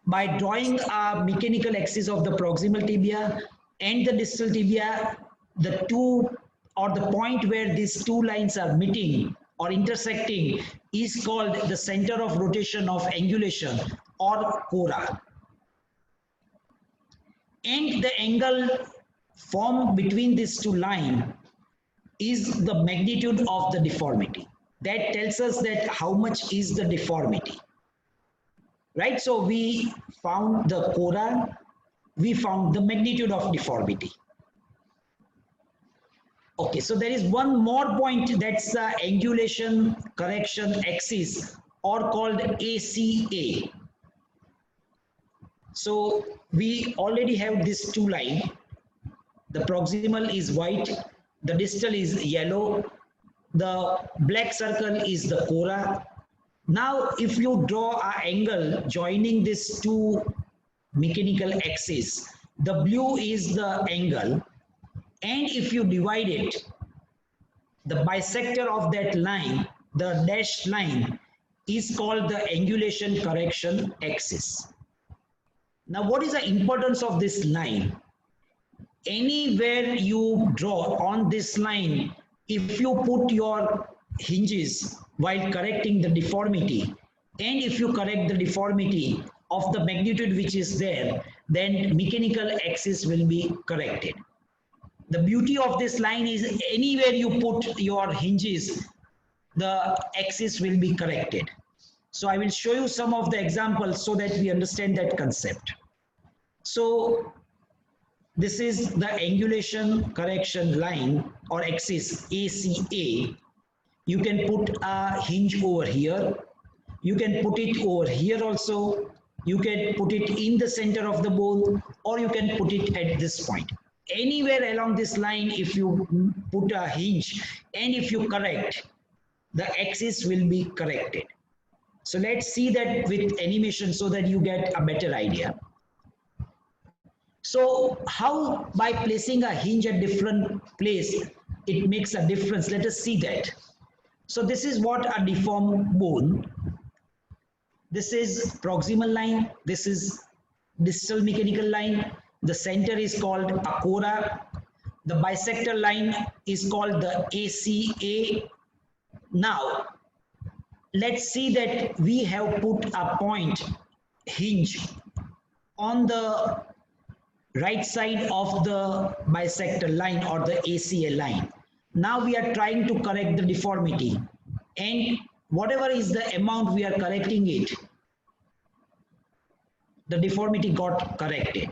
by drawing a mechanical axis of the proximal tibia and the distal tibia. The two, or the point where these two lines are meeting or intersecting, is called the center of rotation of angulation, or cora. And the angle formed between these two lines is the magnitude of the deformity. That tells us that how much is the deformity. Right? So we found the cora, we found the magnitude of deformity. Okay, so there is one more point, that's the angulation correction axis, or called ACA. So we already have these two lines. The proximal is white, the distal is yellow, the black circle is the cora. Now if you draw an angle joining these two mechanical axes, the blue is the angle, and if you divide it, the bisector of that line, the dashed line, is called the angulation correction axis. Now what is the importance of this line? Anywhere you draw on this line, if you put your hinges while correcting the deformity, and if you correct the deformity of the magnitude which is there, then mechanical axis will be corrected. The beauty of this line is anywhere you put your hinges, the axis will be corrected. So I will show you some of the examples so that we understand that concept. So this is the angulation correction line or axis ACA. You can put a hinge over here. You can put it over here also. You can put it in the center of the bone, or you can put it at this point. Anywhere along this line, if you put a hinge and if you correct, the axis will be corrected. So let's see that with animation so that you get a better idea. So how by placing a hinge at different place, it makes a difference. Let us see that. So this is what a deformed bone. This is proximal line. This is distal mechanical line. The center is called a cora. The bisector line is called the ACA. Now, let's see that we have put a point hinge on the right side of the bisector line or the ACA line. Now we are trying to correct the deformity, and whatever is the amount we are correcting it, the deformity got corrected.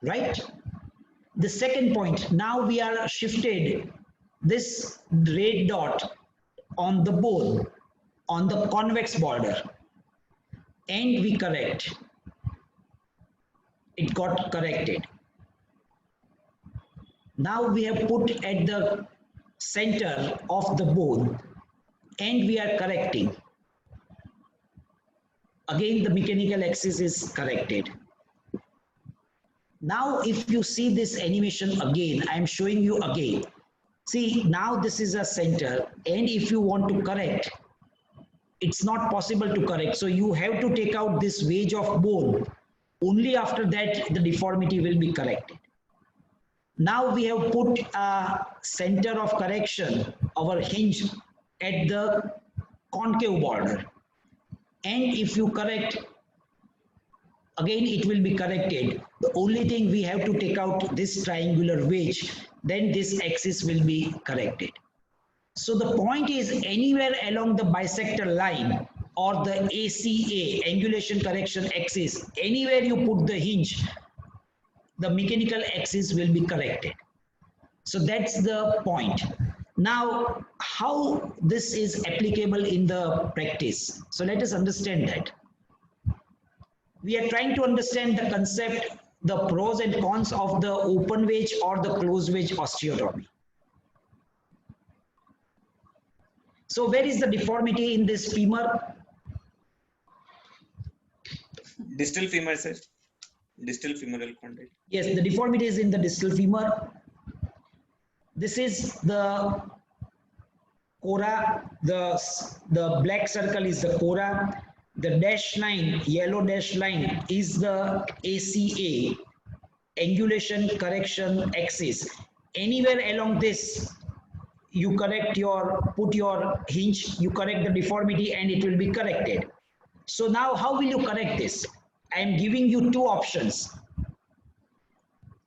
Right? The second point, now we are shifted this red dot on the bone. on the convex border and we correct. It got corrected. Now we have put at the center of the bone and we are correcting. Again, the mechanical axis is corrected. Now, if you see this animation again, I am showing you again. See, now this is a center, and if you want to correct, it's not possible to correct. So you have to take out this wedge of bone. Only after that, the deformity will be corrected. Now we have put a center of correction, our hinge, at the concave border. And if you correct, again it will be corrected. The only thing we have to take out this triangular wedge, then this axis will be corrected. So the point is, anywhere along the bisector line or the ACA, angulation correction axis, anywhere you put the hinge, the mechanical axis will be corrected. So that's the point. Now, how this is applicable in the practice? So let us understand that. We are trying to understand the concept, the pros and cons of the open wedge or the closed wedge osteotomy. So where is the deformity in this femur? Distal femur, sir. Distal femoral condyle. Yes, the deformity is in the distal femur. This is the cora, the black circle is the cora, the dash line, yellow dash line is the ACA, angulation correction axis. Anywhere along this, you correct put your hinge, you correct the deformity and it will be corrected. So now how will you correct this? I am giving you two options.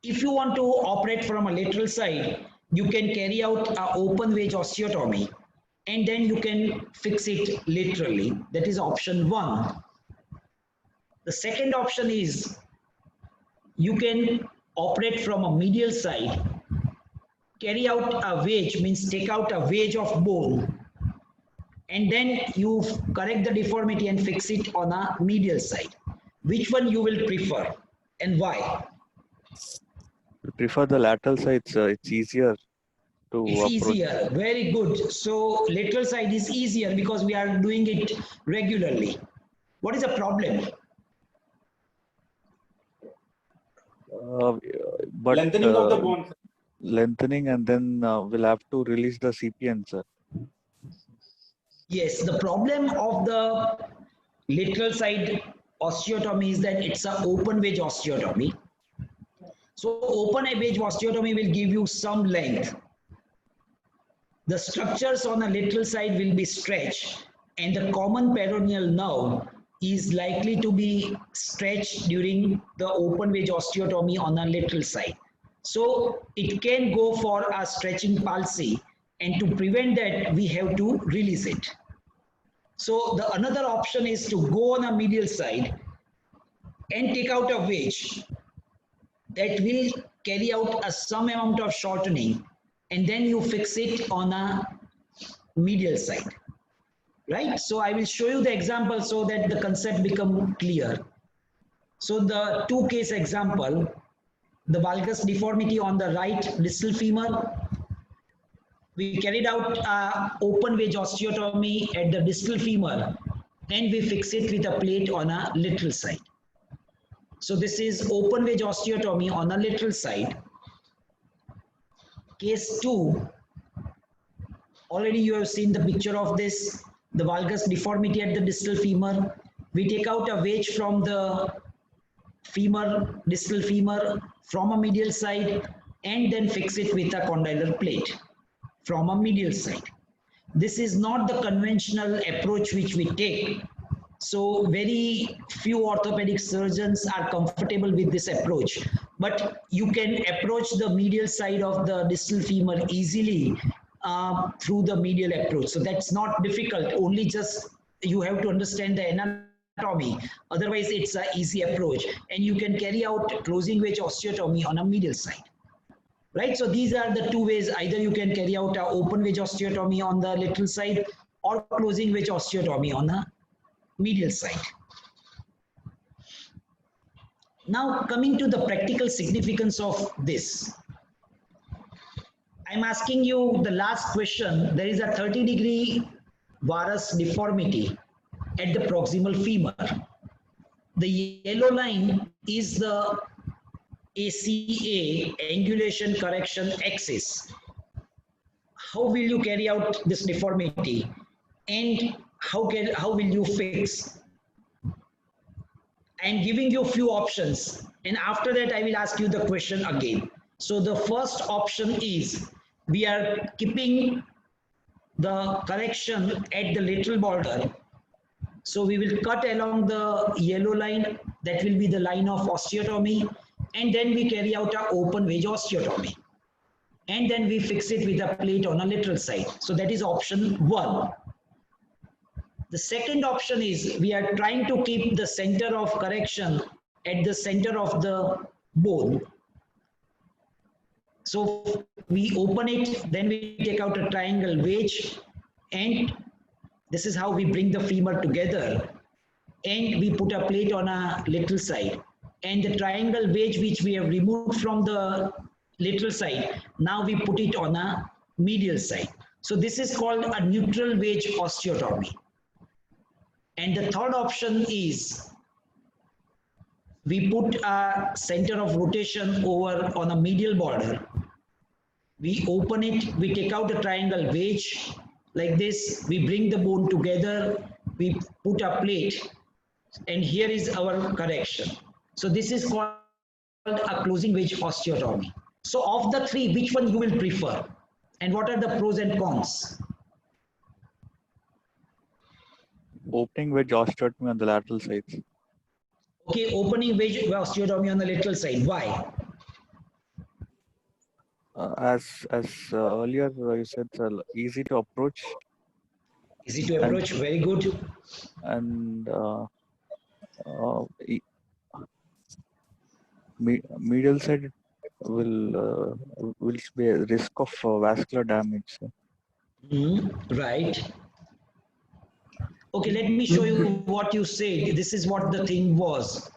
If you want to operate from a lateral side, you can carry out an open wedge osteotomy and then you can fix it laterally. That is option one. The second option is you can operate from a medial side, carry out a wedge, means take out a wedge of bone, and then you correct the deformity and fix it on a medial side. Which one you will prefer and why? We prefer the lateral side, sir. It's easier to It's approach. easier. Very good. So lateral side is easier because we are doing it regularly. What is the problem? But Lengthening of the bone, sir. lengthening, and then we'll have to release the CPN, sir. Yes, the problem of the lateral side osteotomy is that it's an open wedge osteotomy. So open wedge osteotomy will give you some length. The structures on the lateral side will be stretched and the common peroneal nerve is likely to be stretched during the open wedge osteotomy on the lateral side. So it can go for a stretching palsy, and to prevent that we have to release it. So the another option is to go on a medial side and take out a wedge that will carry out some amount of shortening, and then you fix it on a medial side, right? So I will show you the example so that the concept become clear. So the two case example, the valgus deformity on the right distal femur, we carried out open wedge osteotomy at the distal femur and we fix it with a plate on a lateral side. So this is open wedge osteotomy on a lateral side. Case 2, already you have seen the picture of this, the valgus deformity at the distal femur. We take out a wedge from the femur, distal femur from a medial side and then fix it with a condylar plate from a medial side. This is not the conventional approach which we take. So very few orthopedic surgeons are comfortable with this approach, but you can approach the medial side of the distal femur easily through the medial approach. So that's not difficult, only just you have to understand the anatomy. Otherwise it's an easy approach and you can carry out closing wedge osteotomy on a medial side. Right, so these are the two ways. Either you can carry out an open wedge osteotomy on the lateral side or closing wedge osteotomy on a medial side. Now coming to the practical significance of this. I'm asking you the last question. There is a 30-degree varus deformity at the proximal femur. The yellow line is the ACA, angulation correction axis. How will you carry out this deformity and how will you fix? I'm giving you a few options and after that I will ask you the question again. So the first option is we are keeping the correction at the lateral border. So we will cut along the yellow line, that will be the line of osteotomy, and then we carry out an open wedge osteotomy. And then we fix it with a plate on a lateral side. So that is option 1. The second option is we are trying to keep the center of correction at the center of the bone. So we open it, then we take out a triangle wedge, and this is how we bring the femur together, and we put a plate on a lateral side, and the triangle wedge which we have removed from the lateral side, now we put it on a medial side. So this is called a neutral wedge osteotomy. And the third option is we put a center of rotation over on a medial border. We open it, we take out the triangle wedge like this, we bring the bone together, we put a plate, and here is our correction. So this is called a closing wedge osteotomy. So of the three, which one you will prefer? And what are the pros and cons? Opening wedge osteotomy on the lateral sides. Okay, opening wedge osteotomy on the lateral side. Why? As earlier you said, easy to approach. Easy to approach, very good. And medial side will be a risk of vascular damage. Right. Okay, let me show you what you said. This is what the thing was.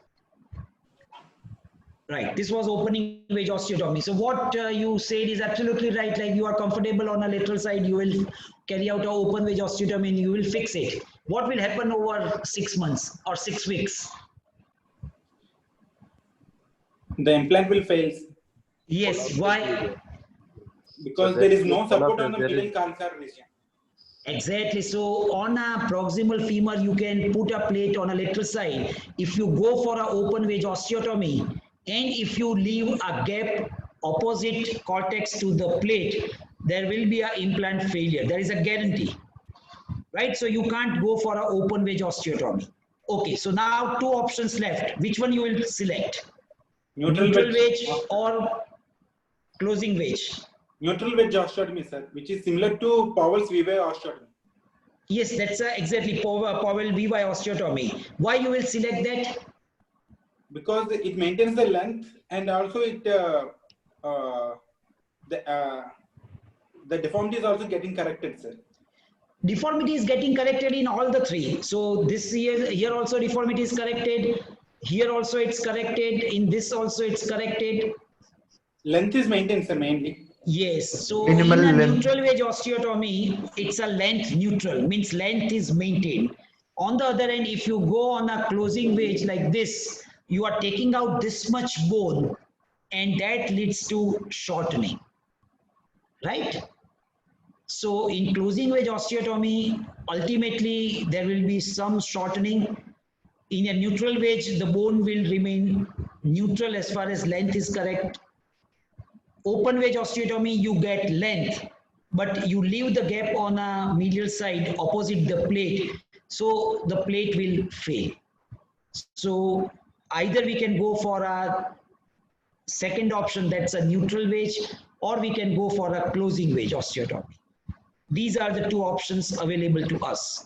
Right, this was opening wedge osteotomy. So what you said is absolutely right. Like you are comfortable on a lateral side, you will carry out an open wedge osteotomy and you will fix it. What will happen over 6 months or 6 weeks? The implant will fail. Yes, why? Because there is no support on the middle calcar region. Exactly. So on a proximal femur, you can put a plate on a lateral side. If you go for an open wedge osteotomy, and if you leave a gap opposite cortex to the plate, there will be an implant failure. There is a guarantee, right? So you can't go for an open wedge osteotomy. Okay, so now 2 options left. Which one you will select? Neutral wedge or closing wedge? Neutral wedge osteotomy, sir, which is similar to Powell's VY osteotomy. Yes, that's exactly Powell VY osteotomy. Why you will select that? Because it maintains the length and also it the deformity is also getting corrected, sir. Deformity is getting corrected in all the 3. So this here also deformity is corrected. Here also it's corrected. In this also it's corrected. Length is maintained, sir, mainly. Yes. So Minimal in a length. neutral wedge osteotomy, it's a length neutral, means length is maintained. On the other hand, if you go on a closing wedge like this, you are taking out this much bone and that leads to shortening, right? So in closing wedge osteotomy, ultimately there will be some shortening. In a neutral wedge, the bone will remain neutral as far as length is correct. Open wedge osteotomy, you get length, but you leave the gap on a medial side opposite the plate, so the plate will fail. So either we can go for a second option, that's a neutral wedge, or we can go for a closing wedge osteotomy. These are the 2 options available to us.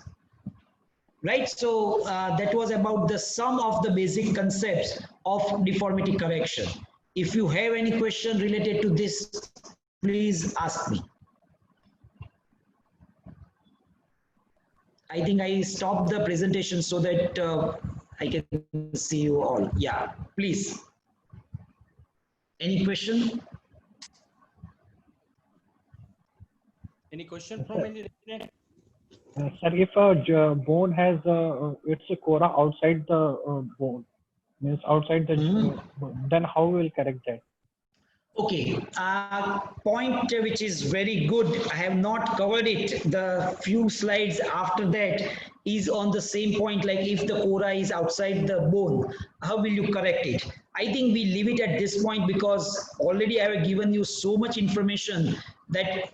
Right, so that was about the sum of the basic concepts of deformity correction. If you have any question related to this, please ask me. I think I stopped the presentation so that I can see you all. Yeah, please. Any question? Any question from any resident? Sir, if a bone has its cora outside the bone, means outside the, then how we will correct that? Okay, point which is very good. I have not covered it. The few slides after that is on the same point, like if the cora is outside the bone, how will you correct it? I think we leave it at this point because already I have given you so much information that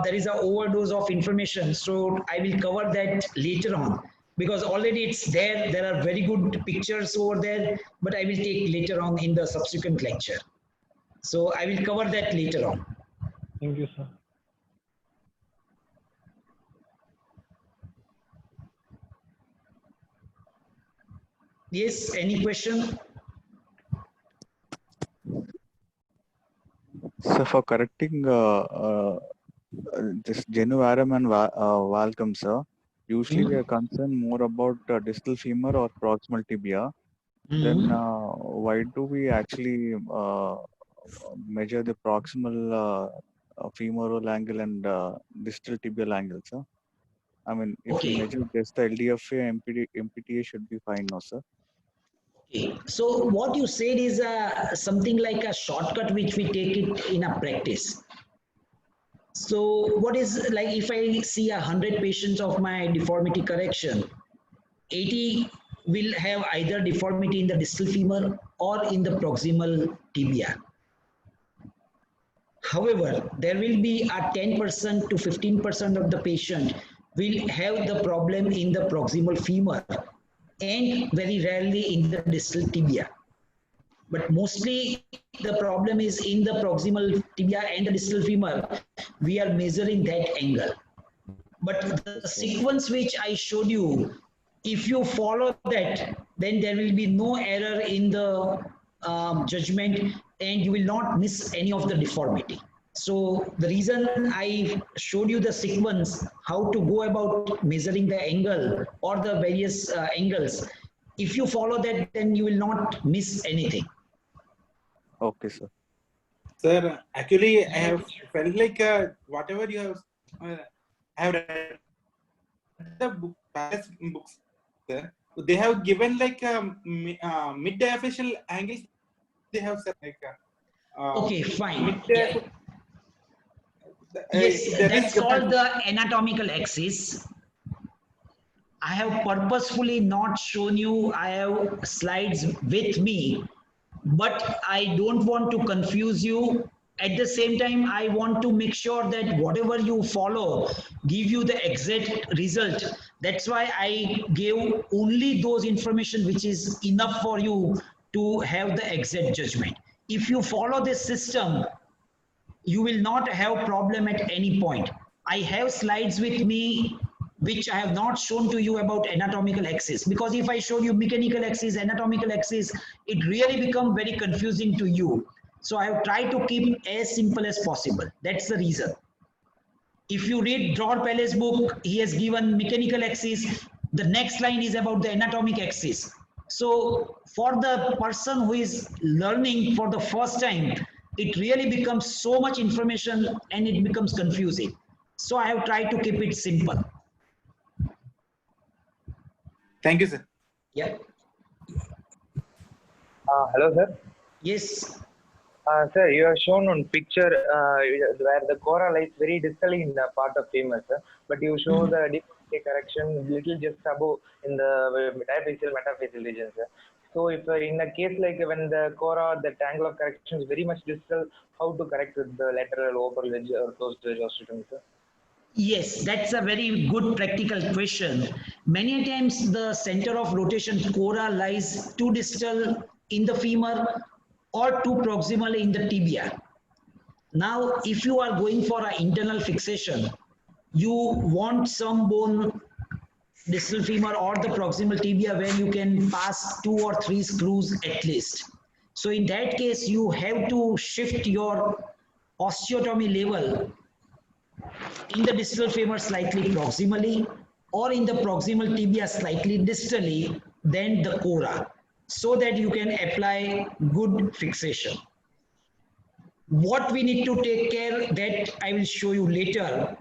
there is an overdose of information. So I will cover that later on because already it's there. There are very good pictures over there, but I will take later on in the subsequent lecture. So I will cover that later on. Thank you, sir. Yes, any question? So for correcting this Genuvarum and valgum, sir, usually we are concerned more about distal femur or proximal tibia. Then why do we actually measure the proximal femoral angle and distal tibial angle, sir? I mean, if we measure just the LDFA, MPTA should be fine, no, sir? Okay. So what you said is something like a shortcut which we take it in a practice. So what is like if I see 100 patients of my deformity correction, 80 will have either deformity in the distal femur or in the proximal tibia. However, there will be a 10% to 15% of the patient will have the problem in the proximal femur and very rarely in the distal tibia. But mostly the problem is in the proximal tibia and the distal femur. We are measuring that angle. But the sequence which I showed you, if you follow that, then there will be no error in the judgment and you will not miss any of the deformity. So the reason I showed you the sequence, how to go about measuring the angle or the various angles, if you follow that, then you will not miss anything. Okay, sir. Sir, actually, I have felt like whatever you have, I have read the books, sir. They have given like mid-diaphyseal angles. They have said like. Okay, fine. Yeah. Yes, that's called the anatomical axis. I have purposefully not shown you, I have slides with me, but I don't want to confuse you. At the same time, I want to make sure that whatever you follow give you the exact result. That's why I gave only those information which is enough for you to have the exact judgment. If you follow this system, you will not have problem at any point. I have slides with me which I have not shown to you about anatomical axis, because if I show you mechanical axis, anatomical axis, it really becomes very confusing to you. So I have tried to keep as simple as possible. That's the reason. If you read Dror-Pellet's book, he has given mechanical axis. The next line is about the anatomic axis. So for the person who is learning for the first time, it really becomes so much information and it becomes confusing. So I have tried to keep it simple. Thank you, sir. Yeah. Hello, sir. Yes. Sir, you have shown on picture where the cora lies very distally in the part of femur, sir. But you show the deformity correction little just above in the metaphyseal region, sir. So if in a case like when the cora, the angle of correction is very much distal, how to correct with the lateral open ledge or close to the osteotomy, sir? Yes, that's a very good practical question. Many times the center of rotation cora lies too distal in the femur or too proximal in the tibia. Now, if you are going for an internal fixation, you want some bone distal femur or the proximal tibia where you can pass 2 or 3 screws at least. So in that case, you have to shift your osteotomy level in the distal femur slightly proximally or in the proximal tibia slightly distally than the cora, so that you can apply good fixation. What we need to take care, that I will show you later,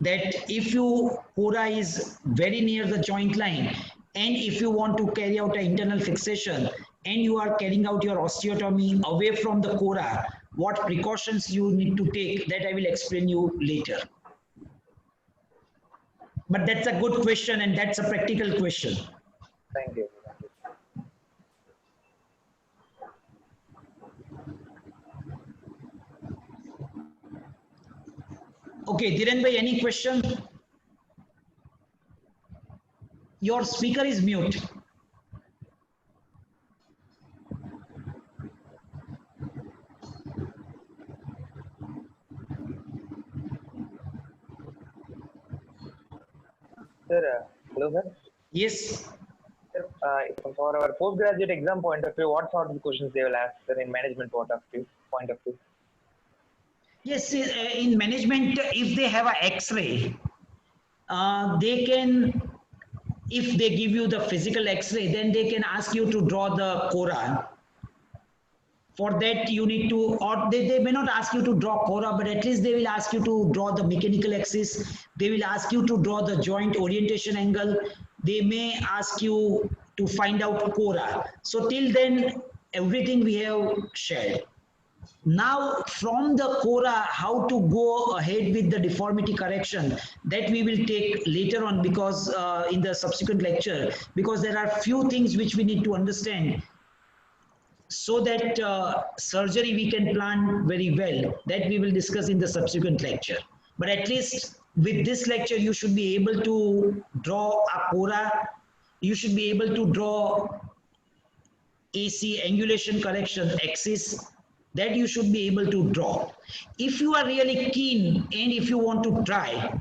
that if your cora is very near the joint line, and if you want to carry out an internal fixation and you are carrying out your osteotomy away from the cora, what precautions you need to take, that I will explain you later. But that's a good question, and that's a practical question. Thank you. Okay, Dhiren bhai, any question? Your speaker is mute. Sir, hello sir. Yes. Sir, for our postgraduate exam point of view, what sort of questions they will ask, sir, in management point of view? Yes, in management, if they have an X-ray, they can, if they give you the physical X-ray, then they can ask you to draw the cora. For that, you need to, or they may not ask you to draw cora, but at least they will ask you to draw the mechanical axis. They will ask you to draw the joint orientation angle. They may ask you to find out cora. So till then, everything we have shared. Now, from the cora, how to go ahead with the deformity correction, that we will take later on, because in the subsequent lecture, because there are few things which we need to understand, so that surgery we can plan very well, that we will discuss in the subsequent lecture. But at least with this lecture, you should be able to draw a cora, you should be able to draw AC angulation correction axis, that you should be able to draw. If you are really keen and if you want to try,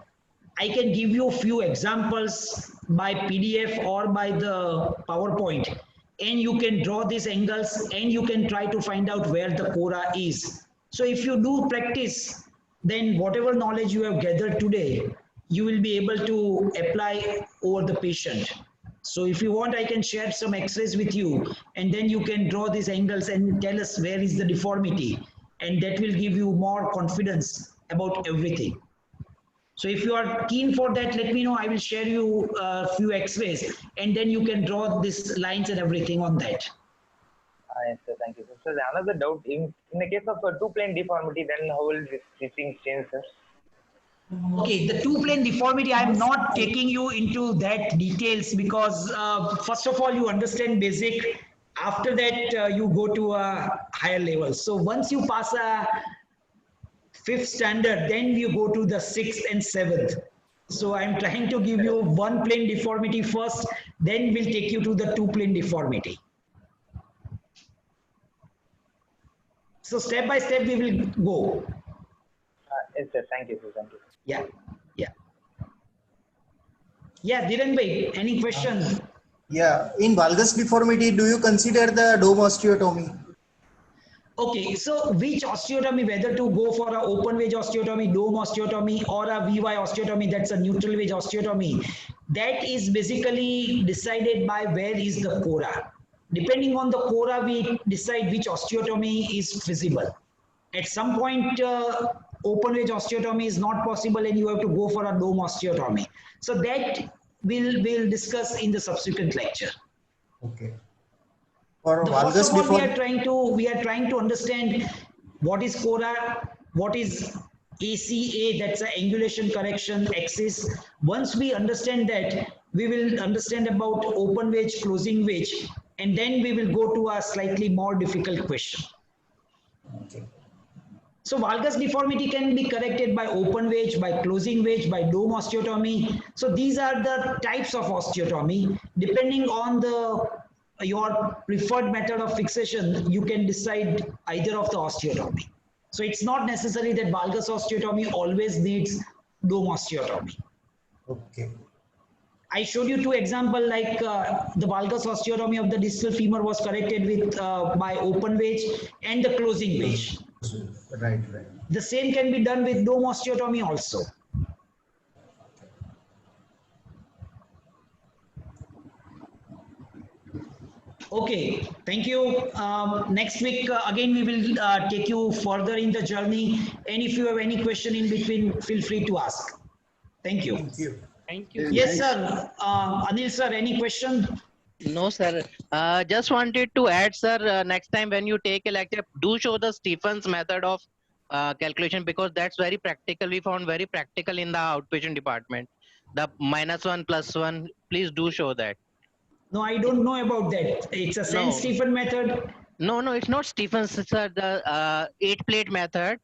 I can give you a few examples by PDF or by the PowerPoint, and you can draw these angles and you can try to find out where the cora is. So if you do practice, then whatever knowledge you have gathered today, you will be able to apply over the patient. So if you want, I can share some X-rays with you, and then you can draw these angles and tell us where is the deformity, and that will give you more confidence about everything. So if you are keen for that, let me know. I will share you a few X-rays, and then you can draw these lines and everything on that. Yes, sir. Thank you, sir. So another doubt, in the case of a two-plane deformity, then how will these things change, sir? Okay, the two-plane deformity, I'm not taking you into that details, because first of all, you understand basic. After that, you go to a higher level. So once you pass a 5th standard, then you go to the 6th and 7th. So I'm trying to give you one plane deformity first, then we'll take you to the two-plane deformity. So step by step we will go. Yes, sir. Thank you, sir. Thank you. Yeah. Yeah, Dhiren bhai, any question? Yeah, in valgus deformity, do you consider the dome osteotomy? Okay, so which osteotomy, whether to go for a open wedge osteotomy, dome osteotomy, or a VY osteotomy, that's a neutral wedge osteotomy, that is basically decided by where is the cora. Depending on the cora, we decide which osteotomy is feasible. At some point, open wedge osteotomy is not possible and you have to go for a dome osteotomy. So that we'll discuss in the subsequent lecture. Okay. For First of all, we are trying to understand what is cora, what is ACA, that's an angulation correction axis. Once we understand that, we will understand about open wedge, closing wedge, and then we will go to a slightly more difficult question. Okay. So valgus deformity can be corrected by open wedge, by closing wedge, by dome osteotomy. So these are the types of osteotomy. Depending on your preferred method of fixation, you can decide either of the osteotomy. So it's not necessary that valgus osteotomy always needs dome osteotomy. Okay. I showed you two examples, like the valgus osteotomy of the distal femur was corrected with by open wedge and the closing wedge. Right. The same can be done with dome osteotomy also. Okay, thank you. Next week, again, we will take you further in the journey. And if you have any question in between, feel free to ask. Thank you. Thank you. Thank you. Yes, sir. Anil, sir, any question? No, sir. Just wanted to add, sir, next time when you take a lecture, do show the Stephens method of calculation, because that's very practical. We found very practical in the outpatient department. The -1 +1, please do show that. No, I don't know about that. It's a Saint-Stephen method. No, it's not Stephens, sir. The 8-plate method.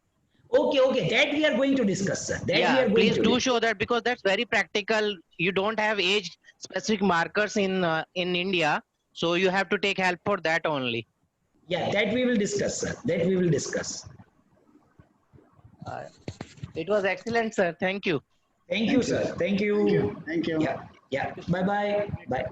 Okay. That we are going to discuss, sir. That we are going please to do show that, because that's very practical. You don't have age-specific markers in India, so you have to take help for that only. Yeah, that we will discuss, sir. That we will discuss. It was excellent, sir. Thank you. Thank you, sir. Thank you. Thank you. Yeah. Bye-bye. Bye.